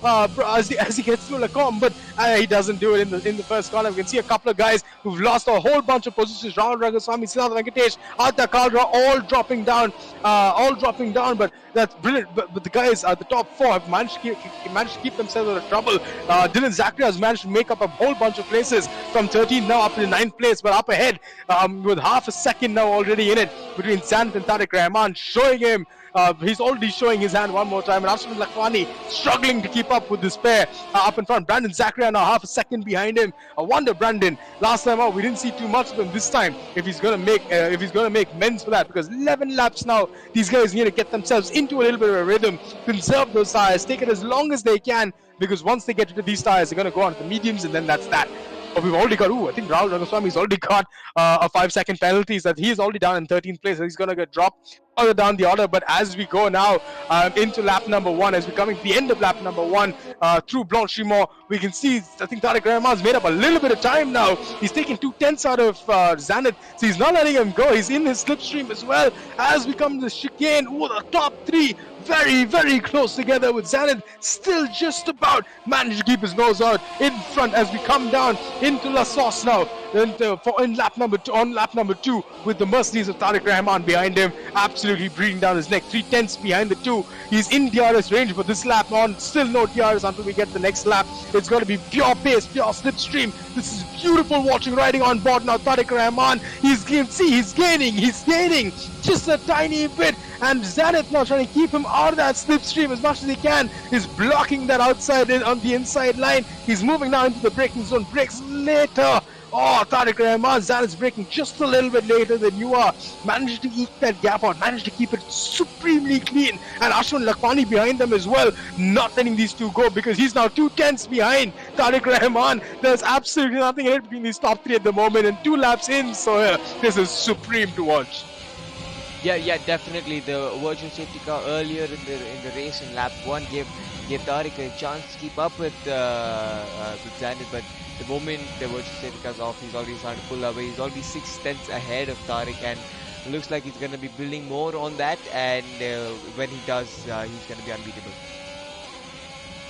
Lacombe, but he doesn't do it in the first corner. We can see a couple of guys who've lost a whole bunch of positions. Raghulramasamy, Siddharth Venkatesh, Adya Kaldra, all dropping down, but that's brilliant. But the guys at the top four have managed to keep themselves out of trouble. Dylan Zachary has managed to make up a whole bunch of places from 13th now up to 9th place, but up ahead with half a second now already in it between Zenith and Tariq Rahman, showing him he's already showing his hand one more time, and Ashwin Lakhwani struggling to keep up with this pair up in front. Brandon Zachary now half a second behind him. I wonder, Brandon, last time out we didn't see too much of him. This time, if he's gonna make amends for that, because 11 laps now, these guys need to get themselves into a little bit of a rhythm, conserve those tires, take it as long as they can, because once they get into these tires, they're gonna go on to the mediums, and then that's that. But we've already got, I think Raghulramasamy's already got a 5-second penalty, so he's already down in 13th place, so he's going to get dropped further down the order. But as we go now into lap number 1, as we're coming to the end of lap number 1 through Blanchimont, we can see, I think Tariq Rahman's made up a little bit of time now. He's taking 2/10 out of Zenith, so he's not letting him go. He's in his slipstream as well. As we come to the chicane, the top 3 very, very close together, with Zenith still just about managed to keep his nose out in front as we come down into La Sauce now. On lap number 2, with the Mercedes of Tariq Rahman behind him, absolutely breathing down his neck. 3/10 behind the 2. He's in DRS range for this lap on. Still no DRS until we get the next lap. It's going to be pure pace, pure slipstream. This is beautiful watching, riding on board now. Tariq Rahman, he's gaining just a tiny bit, and Zenith now trying to keep him out of that slipstream as much as he can. He's blocking that outside on the inside line. He's moving now into the braking zone. Brakes later. Tariq Rahman, Zenith's braking just a little bit later than you are. Managed to eke that gap out, managed to keep it supremely clean. And Ashwin Lakhwani behind them as well, not letting these two go, because he's now 2/10 behind Tariq Rahman. There's absolutely nothing in it between these top 3 at the moment, and 2 laps in, so this is supreme to watch. Yeah, definitely. The virtual safety car earlier in the race in lap 1 gave Tariq a chance to keep up with Zenith, but the moment the virtual safety car's off, he's already starting to pull away. He's already 6/10 ahead of Tariq, and looks like he's going to be building more on that, and when he does, he's going to be unbeatable.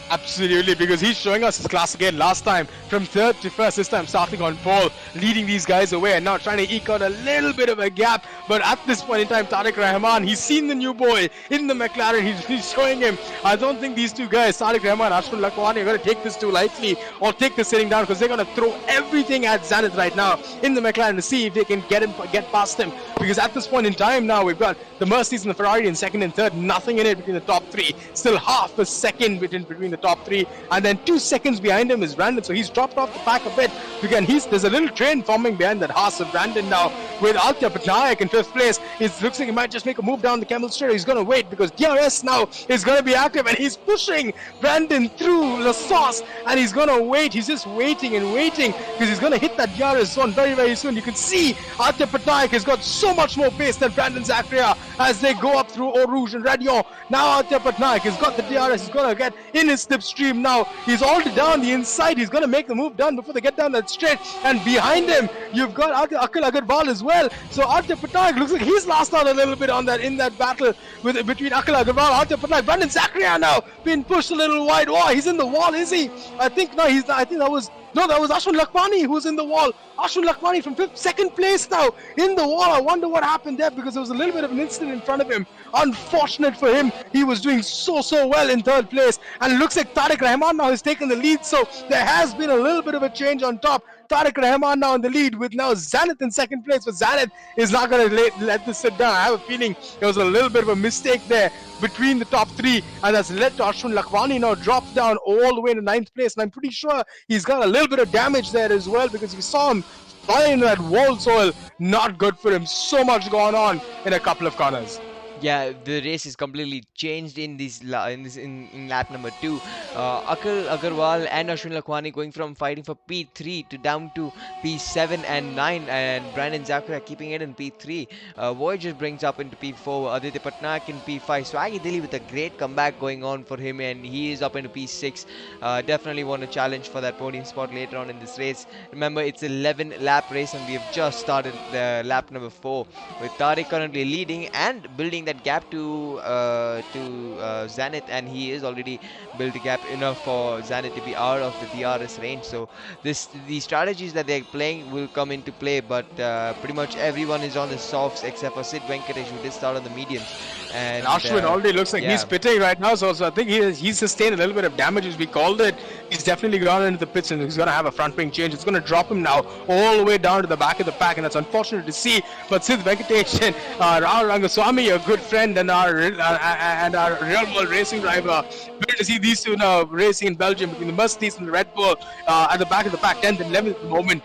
Absolutely, because he's showing us his class again last time, from 3rd to 1st, this time starting on pole, leading these guys away, and now trying to eke out a little bit of a gap. But at this point in time, Tariq Rahman, he's seen the new boy in the McLaren. He's showing him. I don't think these two guys, Tariq Rahman and Ashwin Lakhwani, are going to take this too lightly or take this sitting down, because they're going to throw everything at Zenith right now in the McLaren to see if they can get past him. Because at this point in time now, we've got the Mercedes and the Ferrari in 2nd and 3rd, nothing in it between the top 3. Still half a second between the top 3, and then 2 seconds behind him is Brandon, so he's dropped off the pack a bit. Again, there's a little train forming behind that Haas of Brandon now, with Ptxaxk in 5th place. It looks like he might just make a move down the camel straight. He's going to wait, because DRS now is going to be active, and he's pushing Brandon through La Sauce, and he's going to wait. He's just waiting and waiting, because he's going to hit that DRS zone very, very soon. You can see Ptxaxk has got so much more pace than Brandon Zachariah as they go up through Eau Rouge and Radion. Now Ptxaxk has got the DRS. He's going to get in his slipstream now. He's already down the inside. He's going to make the move done before they get down that straight. And behind him, you've got AkhilAgarwal as well. So Ptxaxk looks like he's lost out a little bit in that battle between AkhilAgarwal and Ptxaxk. Brandon Zachariah now being pushed a little wide. He's in the wall, is he? I think no, he's not. I think that was Ashwin Lakhwani who's in the wall. Ashwin Lakhwani from 2nd place now in the wall. I wonder what happened there, because there was a little bit of an incident in front of him. Unfortunate for him. He was doing so well in 3rd place, and it looks like Tariq Rahman now has taken the lead, so there has been a little bit of a change on top. Tariq Rahman now in the lead, with now Zenith in 2nd place, but Zenith is not going to let this sit down. I have a feeling there was a little bit of a mistake there between the top 3, and that's led to Ashwin Lakhwani now drops down all the way to 9th place, and I'm pretty sure he's got a little bit of damage there as well, because we saw him flying into that wall soil. Not good for him. So much going on in a couple of corners. Yeah, the race is completely changed in in lap number 2. AkhilAgarwal and Ashwin Lakhwani going from fighting for P3 to down to P7 and 9, and Brandon Zachariah keeping it in P3. Voyager brings up into P4. Aditya Patnaik in P5. Swaggydilly with a great comeback going on for him, and he is up into P6. Definitely want a challenge for that podium spot later on in this race. Remember, it's 11 lap race, and we have just started the lap number 4 with Tariq currently leading and building that gap to Zenith, and he is already built the gap enough for Zenith to be out of the DRS range. So the strategies that they're playing will come into play, but pretty much everyone is on the softs except for Sid Venkatesh, who did start on the mediums. And Ashwin already looks like he's yeah. pitting right now, so I think he's sustained a little bit of damage as we called it. He's definitely gone into the pits and he's going to have a front wing change. It's going to drop him now all the way down to the back of the pack, and that's unfortunate to see. But Sid Venkatesh and Raghulramasamy, a good friend and our real world racing driver, good to see these two now racing in Belgium between the Mercedes and the Red Bull at the back of the pack, 10th and 11th at the moment.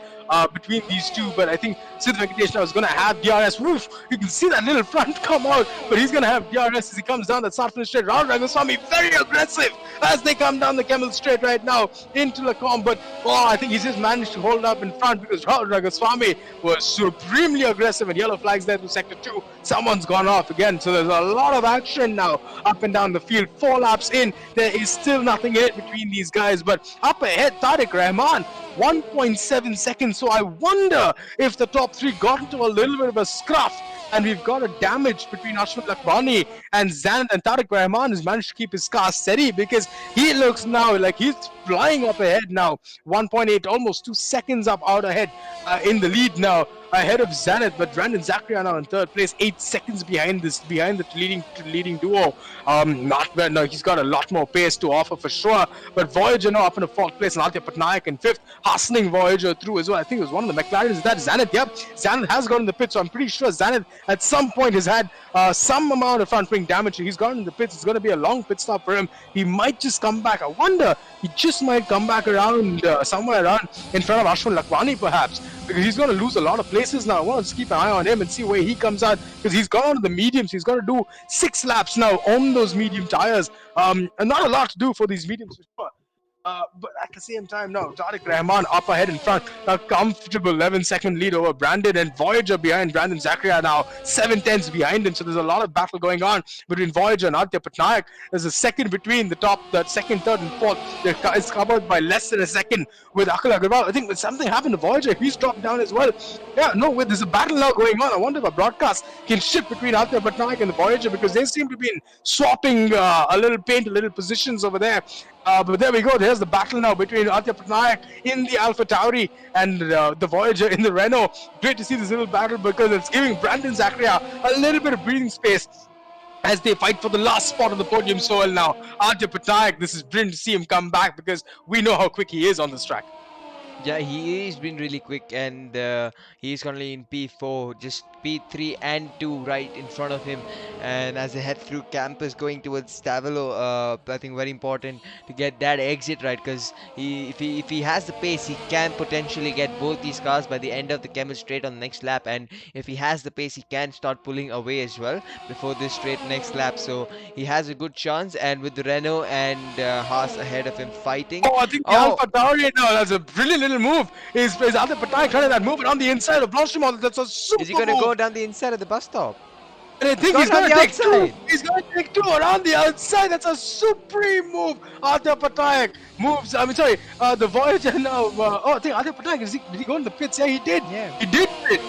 Between these two, but I think Sid Venkatesh now is going to have DRS. Woof! You can see that little front come out, but he's going to have DRS as he comes down that start finish straight. Raghulramasamy very aggressive as they come down the Camel Straight right now into Lacombe, but I think he's just managed to hold up in front because Raghulramasamy was supremely aggressive, and yellow flags there to sector 2. Someone's gone off again, so there's a lot of action now up and down the field. 4 laps in, there is still nothing in between these guys, but up ahead, Tariq Rahman 1.7 seconds. So I wonder if the top 3 got into a little bit of a scruff, and we've got a damage between Ashwin Lakhwani and Zanat, and Tariq Rahman has managed to keep his car steady because he looks now like he's flying up ahead now. 1.8, almost 2 seconds up out ahead in the lead now, ahead of Zenith, but Brandon Zachariah now in 3rd place, 8 seconds behind the leading duo. Not bad. No, he's got a lot more pace to offer for sure. But Voyager now up in the 4th place, and Aditya Patnaik in 5th, hustling Voyager through as well. I think it was one of the McLarens. That Zenith, yep. Zenith has gone in the pit, so I'm pretty sure Zenith at some point has had some amount of front wing damage. He's gone in the pits. It's going to be a long pit stop for him. He might just come back. I wonder, he just might come back around somewhere around in front of Ashwin Lakhwani perhaps, because he's going to lose a lot of places now. I want to just keep an eye on him and see where he comes out, because he's gone on to the mediums. He's got to do 6 laps now on those medium tires, and not a lot to do for these mediums for sure. But at the same time now, Tariq Rahman up ahead in front, a comfortable 11-second lead over Brandon, and Voyager behind Brandon Zachariah now 7/10 behind him. So there's a lot of battle going on between Voyager and Aditya Patnaik. There's a second between the top, the 2nd, 3rd, and 4th. It's covered by less than a second with AkhilAgarwal. I think when something happened to Voyager, he's dropped down as well. Yeah, no, there's a battle now going on. I wonder if a broadcast can shift between Aditya Patnaik and the Voyager, because they seem to be swapping a little positions over there. But there we go. There's the battle now between Aditya Patnaik in the Alpha Tauri and the Voyager in the Renault. Great to see this little battle, because it's giving Brandon Zachariah a little bit of breathing space as they fight for the last spot on the podium soil now. Aditya Patnaik, this is brilliant to see him come back, because we know how quick he is on this track. Yeah, he's been really quick, and he's currently in P4, just P3 and 2 right in front of him. And as they head through campus going towards Stavelo, I think very important to get that exit right, because if he has the pace, he can potentially get both these cars by the end of the Camel Straight on the next lap. And if he has the pace, he can start pulling away as well before this straight next lap. So he has a good chance, and with the Renault and Haas ahead of him fighting. Oh, I think the Alpha Tauri now, that's a brilliant little move. Is Aditya Patnaik trying that move on the inside of Blanchimont? That's a super Is he going to move. go down the inside of the bus stop? And I think he's going to take 2. He's going to take 2 around the outside. That's a supreme move. Aditya Patnaik moves. The Voyager now. I think Aditya Patnaik, did he go in the pits? Yeah, he did. Yeah. He did pit.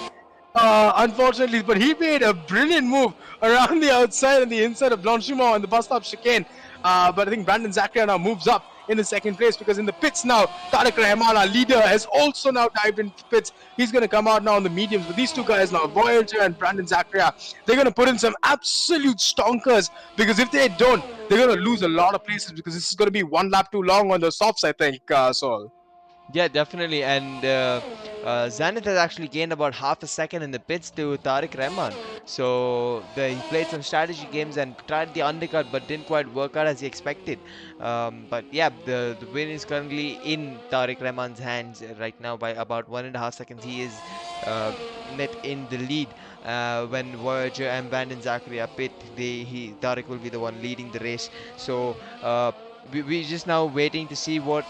Unfortunately, but he made a brilliant move around the outside and the inside of Blanchimont and the bus stop chicane. But I think Brandon Zachariah now moves up in the 2nd place, because in the pits now, Tariq Rahman, our leader, has also now dived into pits. He's going to come out now on the mediums. But these two guys now, Voyager and Brandon Zachariah, they're going to put in some absolute stonkers, because if they don't, they're going to lose a lot of places, because this is going to be 1 lap too long on the softs, I think, Saul. Yeah, definitely. And Zenith has actually gained about half a second in the pits to Tariq Rahman. So he played some strategy games and tried the undercut, but didn't quite work out as he expected. But yeah, the win is currently in Tariq Rahman's hands right now by about 1.5 seconds. He is net in the lead. When Voyager and Brandon Zakaria pit, Tariq will be the one leading the race. So we just now waiting to see what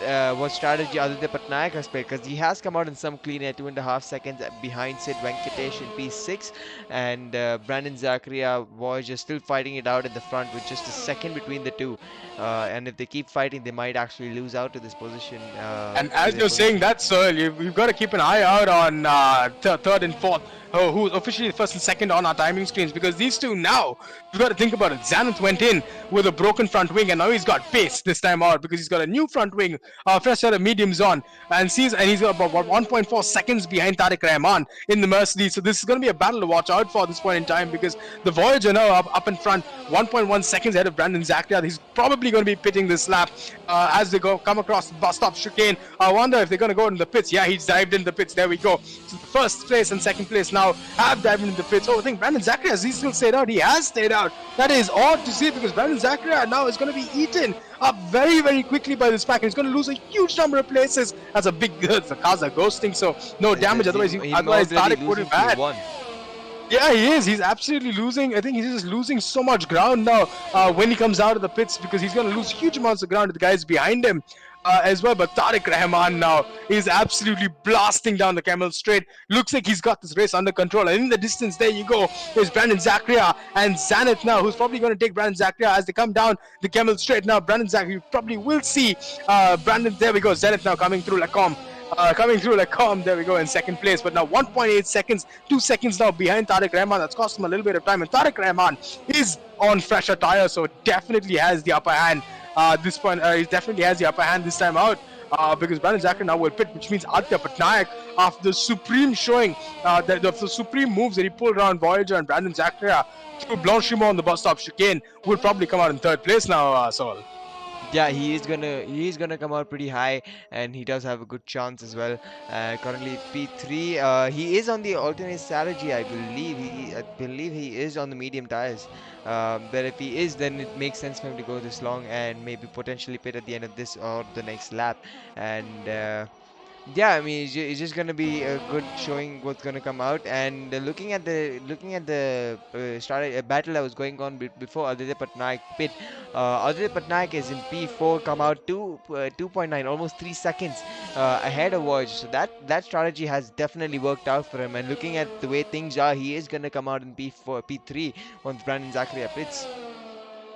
strategy Aditya Patnaik has played, because he has come out in some clean air, 2.5 seconds behind Sid Venkatesh in P6, and Brandon Zakaria Voyager still fighting it out at the front with just a second between the two. And if they keep fighting, they might actually lose out to this position. And as you're saying that, sir, you've got to keep an eye out on third and fourth, who's officially first and second on our timing screens, because these two now, you've got to think about it. Xanath went in with a broken front wing, and now he's got pace this time out because he's got a new front wing, fresh set of mediums on, and he's got about 1.4 seconds behind Tariq Rahman in the Mercedes. So this is going to be a battle to watch out for at this point in time, because the Voyager now up in front, 1.1 seconds ahead of Brandon Zakaria. He's probably going to be pitting this lap as they come across the bus stop chicane. I wonder if they're going to go into the pits. Yeah, he's dived in the pits. There we go. So first place and second place now have dived into the pits. Oh, I think Brandon Zakaria, has he still stayed out? He has stayed out. That is odd to see, because Brandon Zakaria now is going to be eaten up very, very quickly by this pack. He's going to lose a huge number of places. That's a big... the cars are ghosting, so no damage. Otherwise Tariq would have bad. Yeah, he is. He's absolutely losing. I think he's just losing so much ground now when he comes out of the pits, because he's going to lose huge amounts of ground to the guys behind him as well. But Tariq Rahman now is absolutely blasting down the Camel Straight. Looks like he's got this race under control. And in the distance, there you go, is Brandon Zakaria and Xanath now, who's probably going to take Brandon Zakaria as they come down the Camel Straight. Now, Brandon Zakaria, you probably will see Brandon. There we go. Xanath now coming through Lacombe. There we go, in second place, but now 1.8 seconds, 2 seconds now behind Tariq Rahman. That's cost him a little bit of time, and Tariq Rahman is on fresher tires, so definitely has the upper hand this point. He definitely has the upper hand this time out, because Brandon Zakaria now will pit, which means Aditya Patnaik, after the supreme showing, the supreme moves that he pulled around Voyager and Brandon Zakaria through Blanchimont on the bus stop chicane, will probably come out in third place now, Saul. Yeah, he is gonna come out pretty high, and he does have a good chance as well. Currently P3. He is on the alternate strategy, I believe he is on the medium tires. But if he is, then it makes sense for him to go this long and maybe potentially pit at the end of this or the next lap. And yeah, I mean, it's just gonna be a good showing what's gonna come out. And looking at the battle that was going on before Aditya Patnaik pit, Aditya Patnaik is in P4, come out 2.9, almost 3 seconds ahead of Voyager. So that strategy has definitely worked out for him. And looking at the way things are, he is gonna come out in P3 once Brandon Zakaria pits.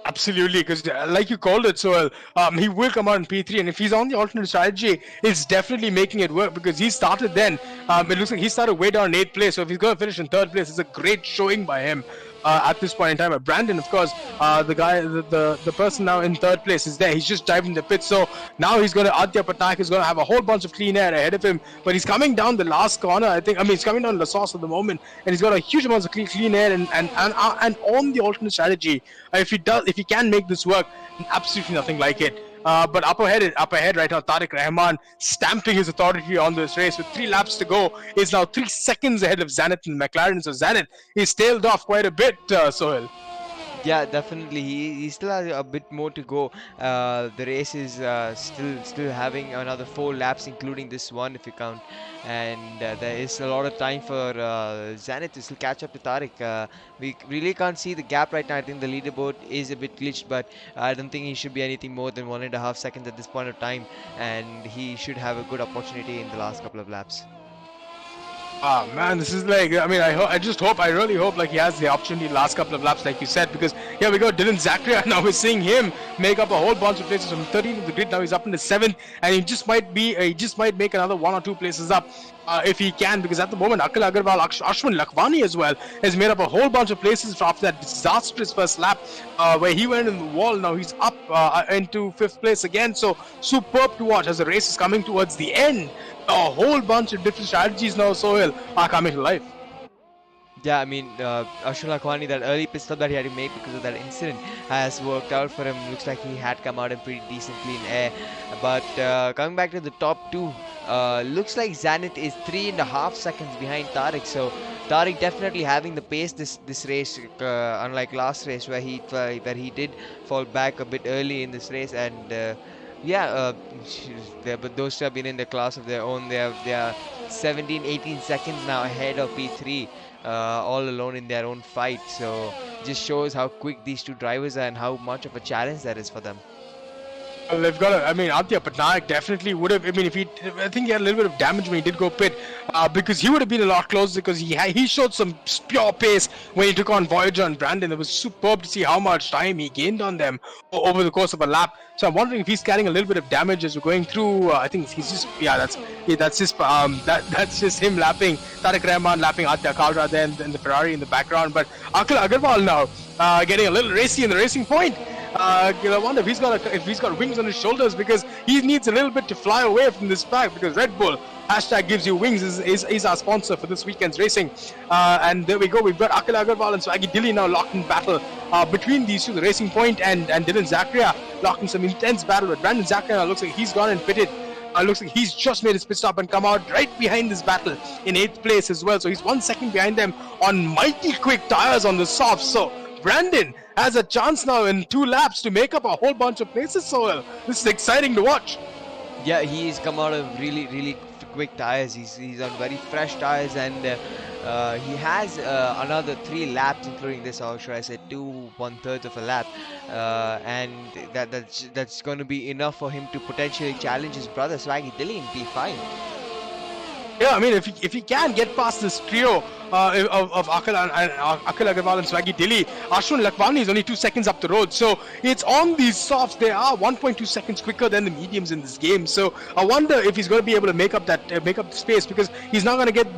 Absolutely, because like you called it so well, he will come out in P3, and if he's on the alternate strategy, it's definitely making it work, because he started then. It looks like he started way down in 8th place, so if he's going to finish in 3rd place, it's a great showing by him at this point in time. But Brandon, of course, the person now in 3rd place is there. He's just diving the pit, so now Aditya Patnaik is going to have a whole bunch of clean air ahead of him, but he's coming down the last corner, I mean, he's coming down the sauce at the moment, and he's got a huge amount of clean air, and on the alternate strategy, if he can make this work, absolutely nothing like it. But up ahead right now, Tariq Rahman stamping his authority on this race with 3 laps to go, is now 3 seconds ahead of Xanath and McLaren. So Xanath is tailed off quite a bit, Sohail. Yeah, definitely. He still has a bit more to go. The race is still having another 4 laps, including this one, if you count. And there is a lot of time for Xanath to still catch up to Tariq. We really can't see the gap right now. I think the leaderboard is a bit glitched, but I don't think he should be anything more than 1.5 seconds at this point of time. And he should have a good opportunity in the last couple of laps. Ah man, this is like, I mean, I really hope like he has the opportunity last couple of laps, like you said, because here we go, Dylan Zakaria, now we're seeing him make up a whole bunch of places from 13th to the grid. Now he's up in the 7th, and he just might make another 1 or 2 places up if he can, because at the moment AkhilAgarwal, Ashwin Lakhwani as well has made up a whole bunch of places after that disastrous first lap where he went in the wall. Now he's up into 5th place again, so superb to watch as the race is coming towards the end. A whole bunch of different strategies now, Sohail, are coming to life. Yeah, I mean, Ashwin Lakhwani, that early pit stop that he had to make because of that incident has worked out for him. Looks like he had come out in pretty decently in air. But coming back to the top 2, looks like Xanath is 3.5 seconds behind Tariq. So Tariq definitely having the pace this race, unlike last race where he did fall back a bit early in this race, and Yeah, but those two have been in the class of their own. They are 17, 18 seconds now ahead of P3, all alone in their own fight. So just shows how quick these two drivers are and how much of a challenge that is for them. Well, they've got I mean, Aditya Patnaik definitely would have. I mean, I think he had a little bit of damage when he did go pit, because he would have been a lot closer because he showed some pure pace when he took on Voyager and Brandon. It was superb to see how much time he gained on them over the course of a lap. So I'm wondering if he's carrying a little bit of damage as we're going through. I think he's just that's just him lapping Tariq Rahman lapping Aditya Kalra there and the Ferrari in the background. But AkhilAgarwal now getting a little racy in the racing point. I wonder if he's got wings on his shoulders because he needs a little bit to fly away from this pack because Red Bull #gives you wings is our sponsor for this weekend's racing. And there we go. We've got AkhilAgarwal and Swaggydilly now locked in battle between these two, the Racing Point and Dylan Zakaria locked in some intense battle. But Brandon Zakaria looks like he's gone and pitted. Looks like he's just made his pit stop and come out right behind this battle in 8th place as well. So he's 1 second behind them on mighty quick tires on the softs. So Brandon has a chance now in 2 laps to make up a whole bunch of places. So this is exciting to watch. Yeah, he's come out of really quick tires. He's on very fresh tires, and he has another 3 laps, including this, or should I say 2 1/3 of a lap, and that's going to be enough for him to potentially challenge his brother Swaggydilly in P5. Yeah, I mean, if he can get past this trio of AkhilAgarwal and Swaggydilly, Ashwin Lakhwani is only 2 seconds up the road. So it's on these softs. They are 1.2 seconds quicker than the mediums in this game. So I wonder if he's going to be able to make up that the space because he's not going to get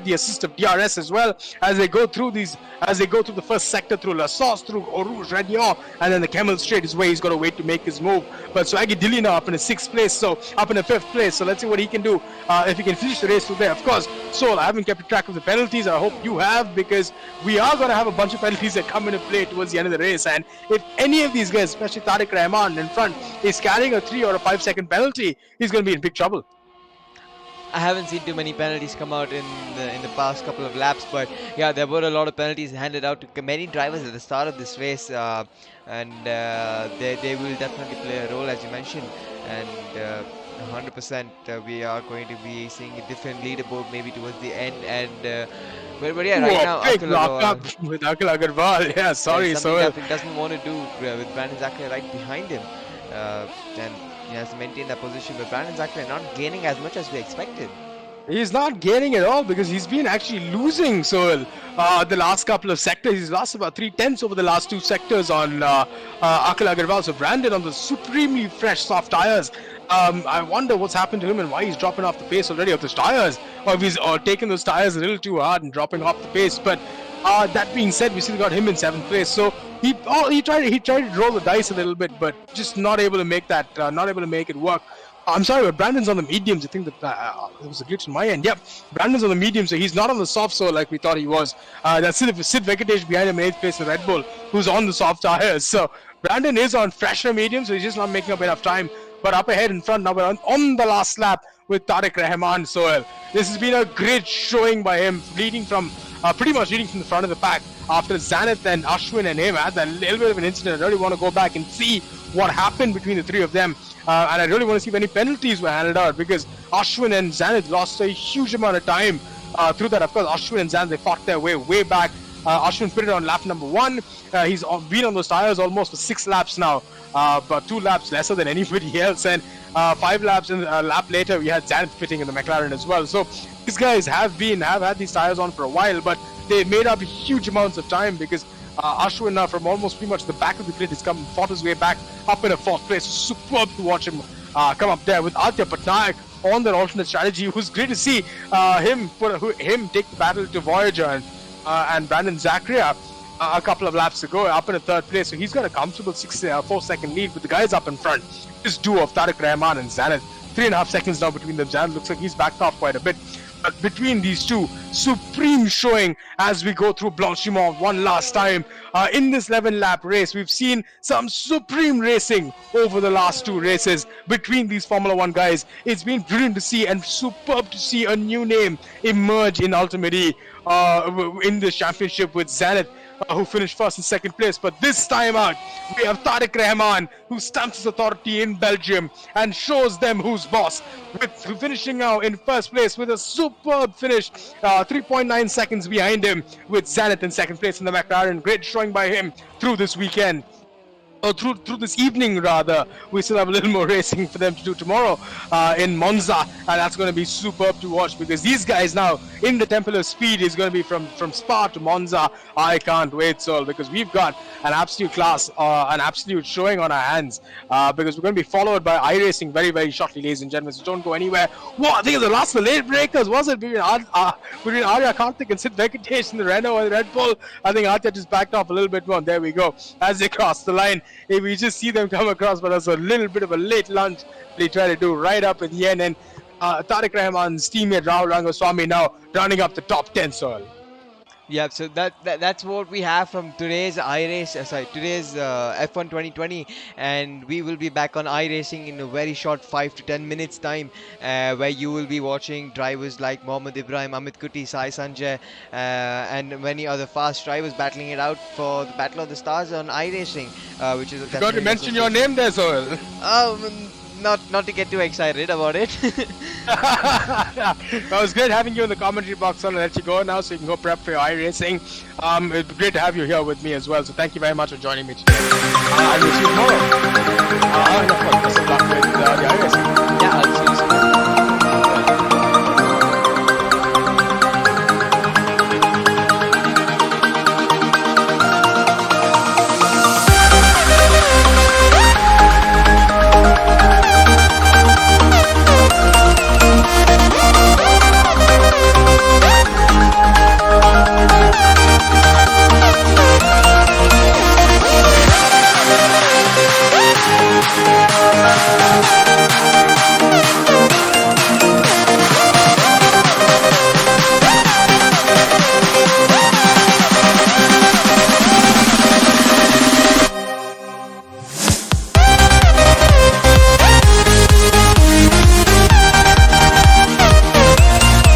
the assist of DRS as well as they go through the first sector through La Sauce, through Orouge, Radion, and then the Camel Straight is where he's got to wait to make his move. But Swaggydilly now up in a 6th place, so up in a 5th place. So let's see what he can do if he can finish the race through there. Of course, Sol, I haven't kept track of the penalties. I hope you have because we are going to have a bunch of penalties that come into play towards the end of the race. And if any of these guys, especially Tariq Rahman in front, is carrying a 3 or a 5 second penalty, he's going to be in big trouble. I haven't seen too many penalties come out in the past couple of laps, but yeah, there were a lot of penalties handed out to many drivers at the start of this race, and they will definitely play a role as you mentioned, and 100% we are going to be seeing a different leaderboard maybe towards the end, and but yeah, right now big lockup with AkhilAgarwal. Yeah, sorry, something so that he doesn't want to do with Brandon Zakaria right behind him, and he has to maintain that position, but Brandon Zakaria not gaining as much as we expected. he's not gaining at all because he's been actually losing Soil the last couple of sectors. He's lost about 3/10 over the last 2 sectors on AkhilAgarwal. So Brandon on the supremely fresh soft tires. I wonder what's happened to him and why he's dropping off the pace already of those tires, or if he's taking those tires a little too hard and dropping off the pace. But that being said, we still got him in 7th place. So he tried to roll the dice a little bit, but just not able to make it work. I'm sorry, but Brandon's on the mediums. I think that there was a glitch on my end. Yep, Brandon's on the mediums, so he's not on the soft so like we thought he was. That's Sid Venkatesh behind him in 8th place in Red Bull, who's on the soft tires. So Brandon is on fresher mediums, so he's just not making up enough time. But up ahead in front now, we're on the last lap with Tariq Rahman. So this has been a great showing by him, pretty much leading from the front of the pack. After Zanith and Ashwin and him had that little bit of an incident, I really want to go back and see what happened between the 3 of them. And I really want to see if any penalties were handed out because Ashwin and Zanith lost a huge amount of time through that. Of course, Ashwin and Zanith, they fought their way back. Ashwin put it on lap number 1. He's been on those tires almost for 6 laps now, but 2 laps lesser than anybody else. And 5 laps and a lap later, we had Zanith fitting in the McLaren as well. So these guys have had these tires on for a while, but they made up huge amounts of time because Ashwin from almost pretty much the back of the grid has fought his way back up in a 4th place. Superb to watch him come up there with Aditya Patnaik on their alternate strategy. It was great to see him take the battle to Voyager and Brandon Zakaria a couple of laps ago up in a 3rd place. So he's got a comfortable 4 second lead with the guys up in front. This duo of Tariq Rahman and Zanith. 3.5 seconds now between them. Zanith looks like he's backed off quite a bit. But between these two, supreme showing as we go through Blanchimont one last time. In this 11-lap race, we've seen some supreme racing over the last 2 races between these Formula 1 guys. It's been brilliant to see and superb to see a new name emerge in UltimateE in this championship with Zanith who finished first and second place. But this time out, we have Tariq Rahman, who stamps his authority in Belgium and shows them who's boss, with finishing now in first place with a superb finish, 3.9 seconds behind him, with Zenith in second place in the McLaren. Great showing by him through this weekend. Through this evening rather. We still have a little more racing for them to do tomorrow in Monza, and that's going to be superb to watch, because these guys now in the Temple of Speed is going to be from Spa to Monza. I can't wait, Sol, because we've got an absolute class, an absolute showing on our hands, because we're going to be followed by iRacing very, very shortly, ladies and gentlemen, so don't go anywhere. What, I think it's the last of the late breakers, was it, between Arya Karthik and Sid Venkatesh in the Renault and Red Bull? I think Arya just backed off a little bit more. There we go, as they cross the line. If we just see them come across, but that's a little bit of a late lunge they try to do right up at the end. And Tariq Rahman's teammate Raghulramasamy now rounding up the top 10 soil. Yeah, so that's what we have from today's today's F1 2020, and we will be back on iRacing in a very short 5 to 10 minutes time, where you will be watching drivers like Mohammad Ibrahim, Amit Kuti, Sai Sanjay, and many other fast drivers battling it out for the Battle of the Stars on iRacing, which is a Forgot to mention your name there, Soil. Not to get too excited about it. It was great having you in the commentary box. I'll let you go now so you can go prep for your iRacing. It's great to have you here with me as well. So thank you very much for joining me today. I will see you tomorrow. And of course, best of luck with the iRacing. Yeah, I'll see you soon. We'll be right back.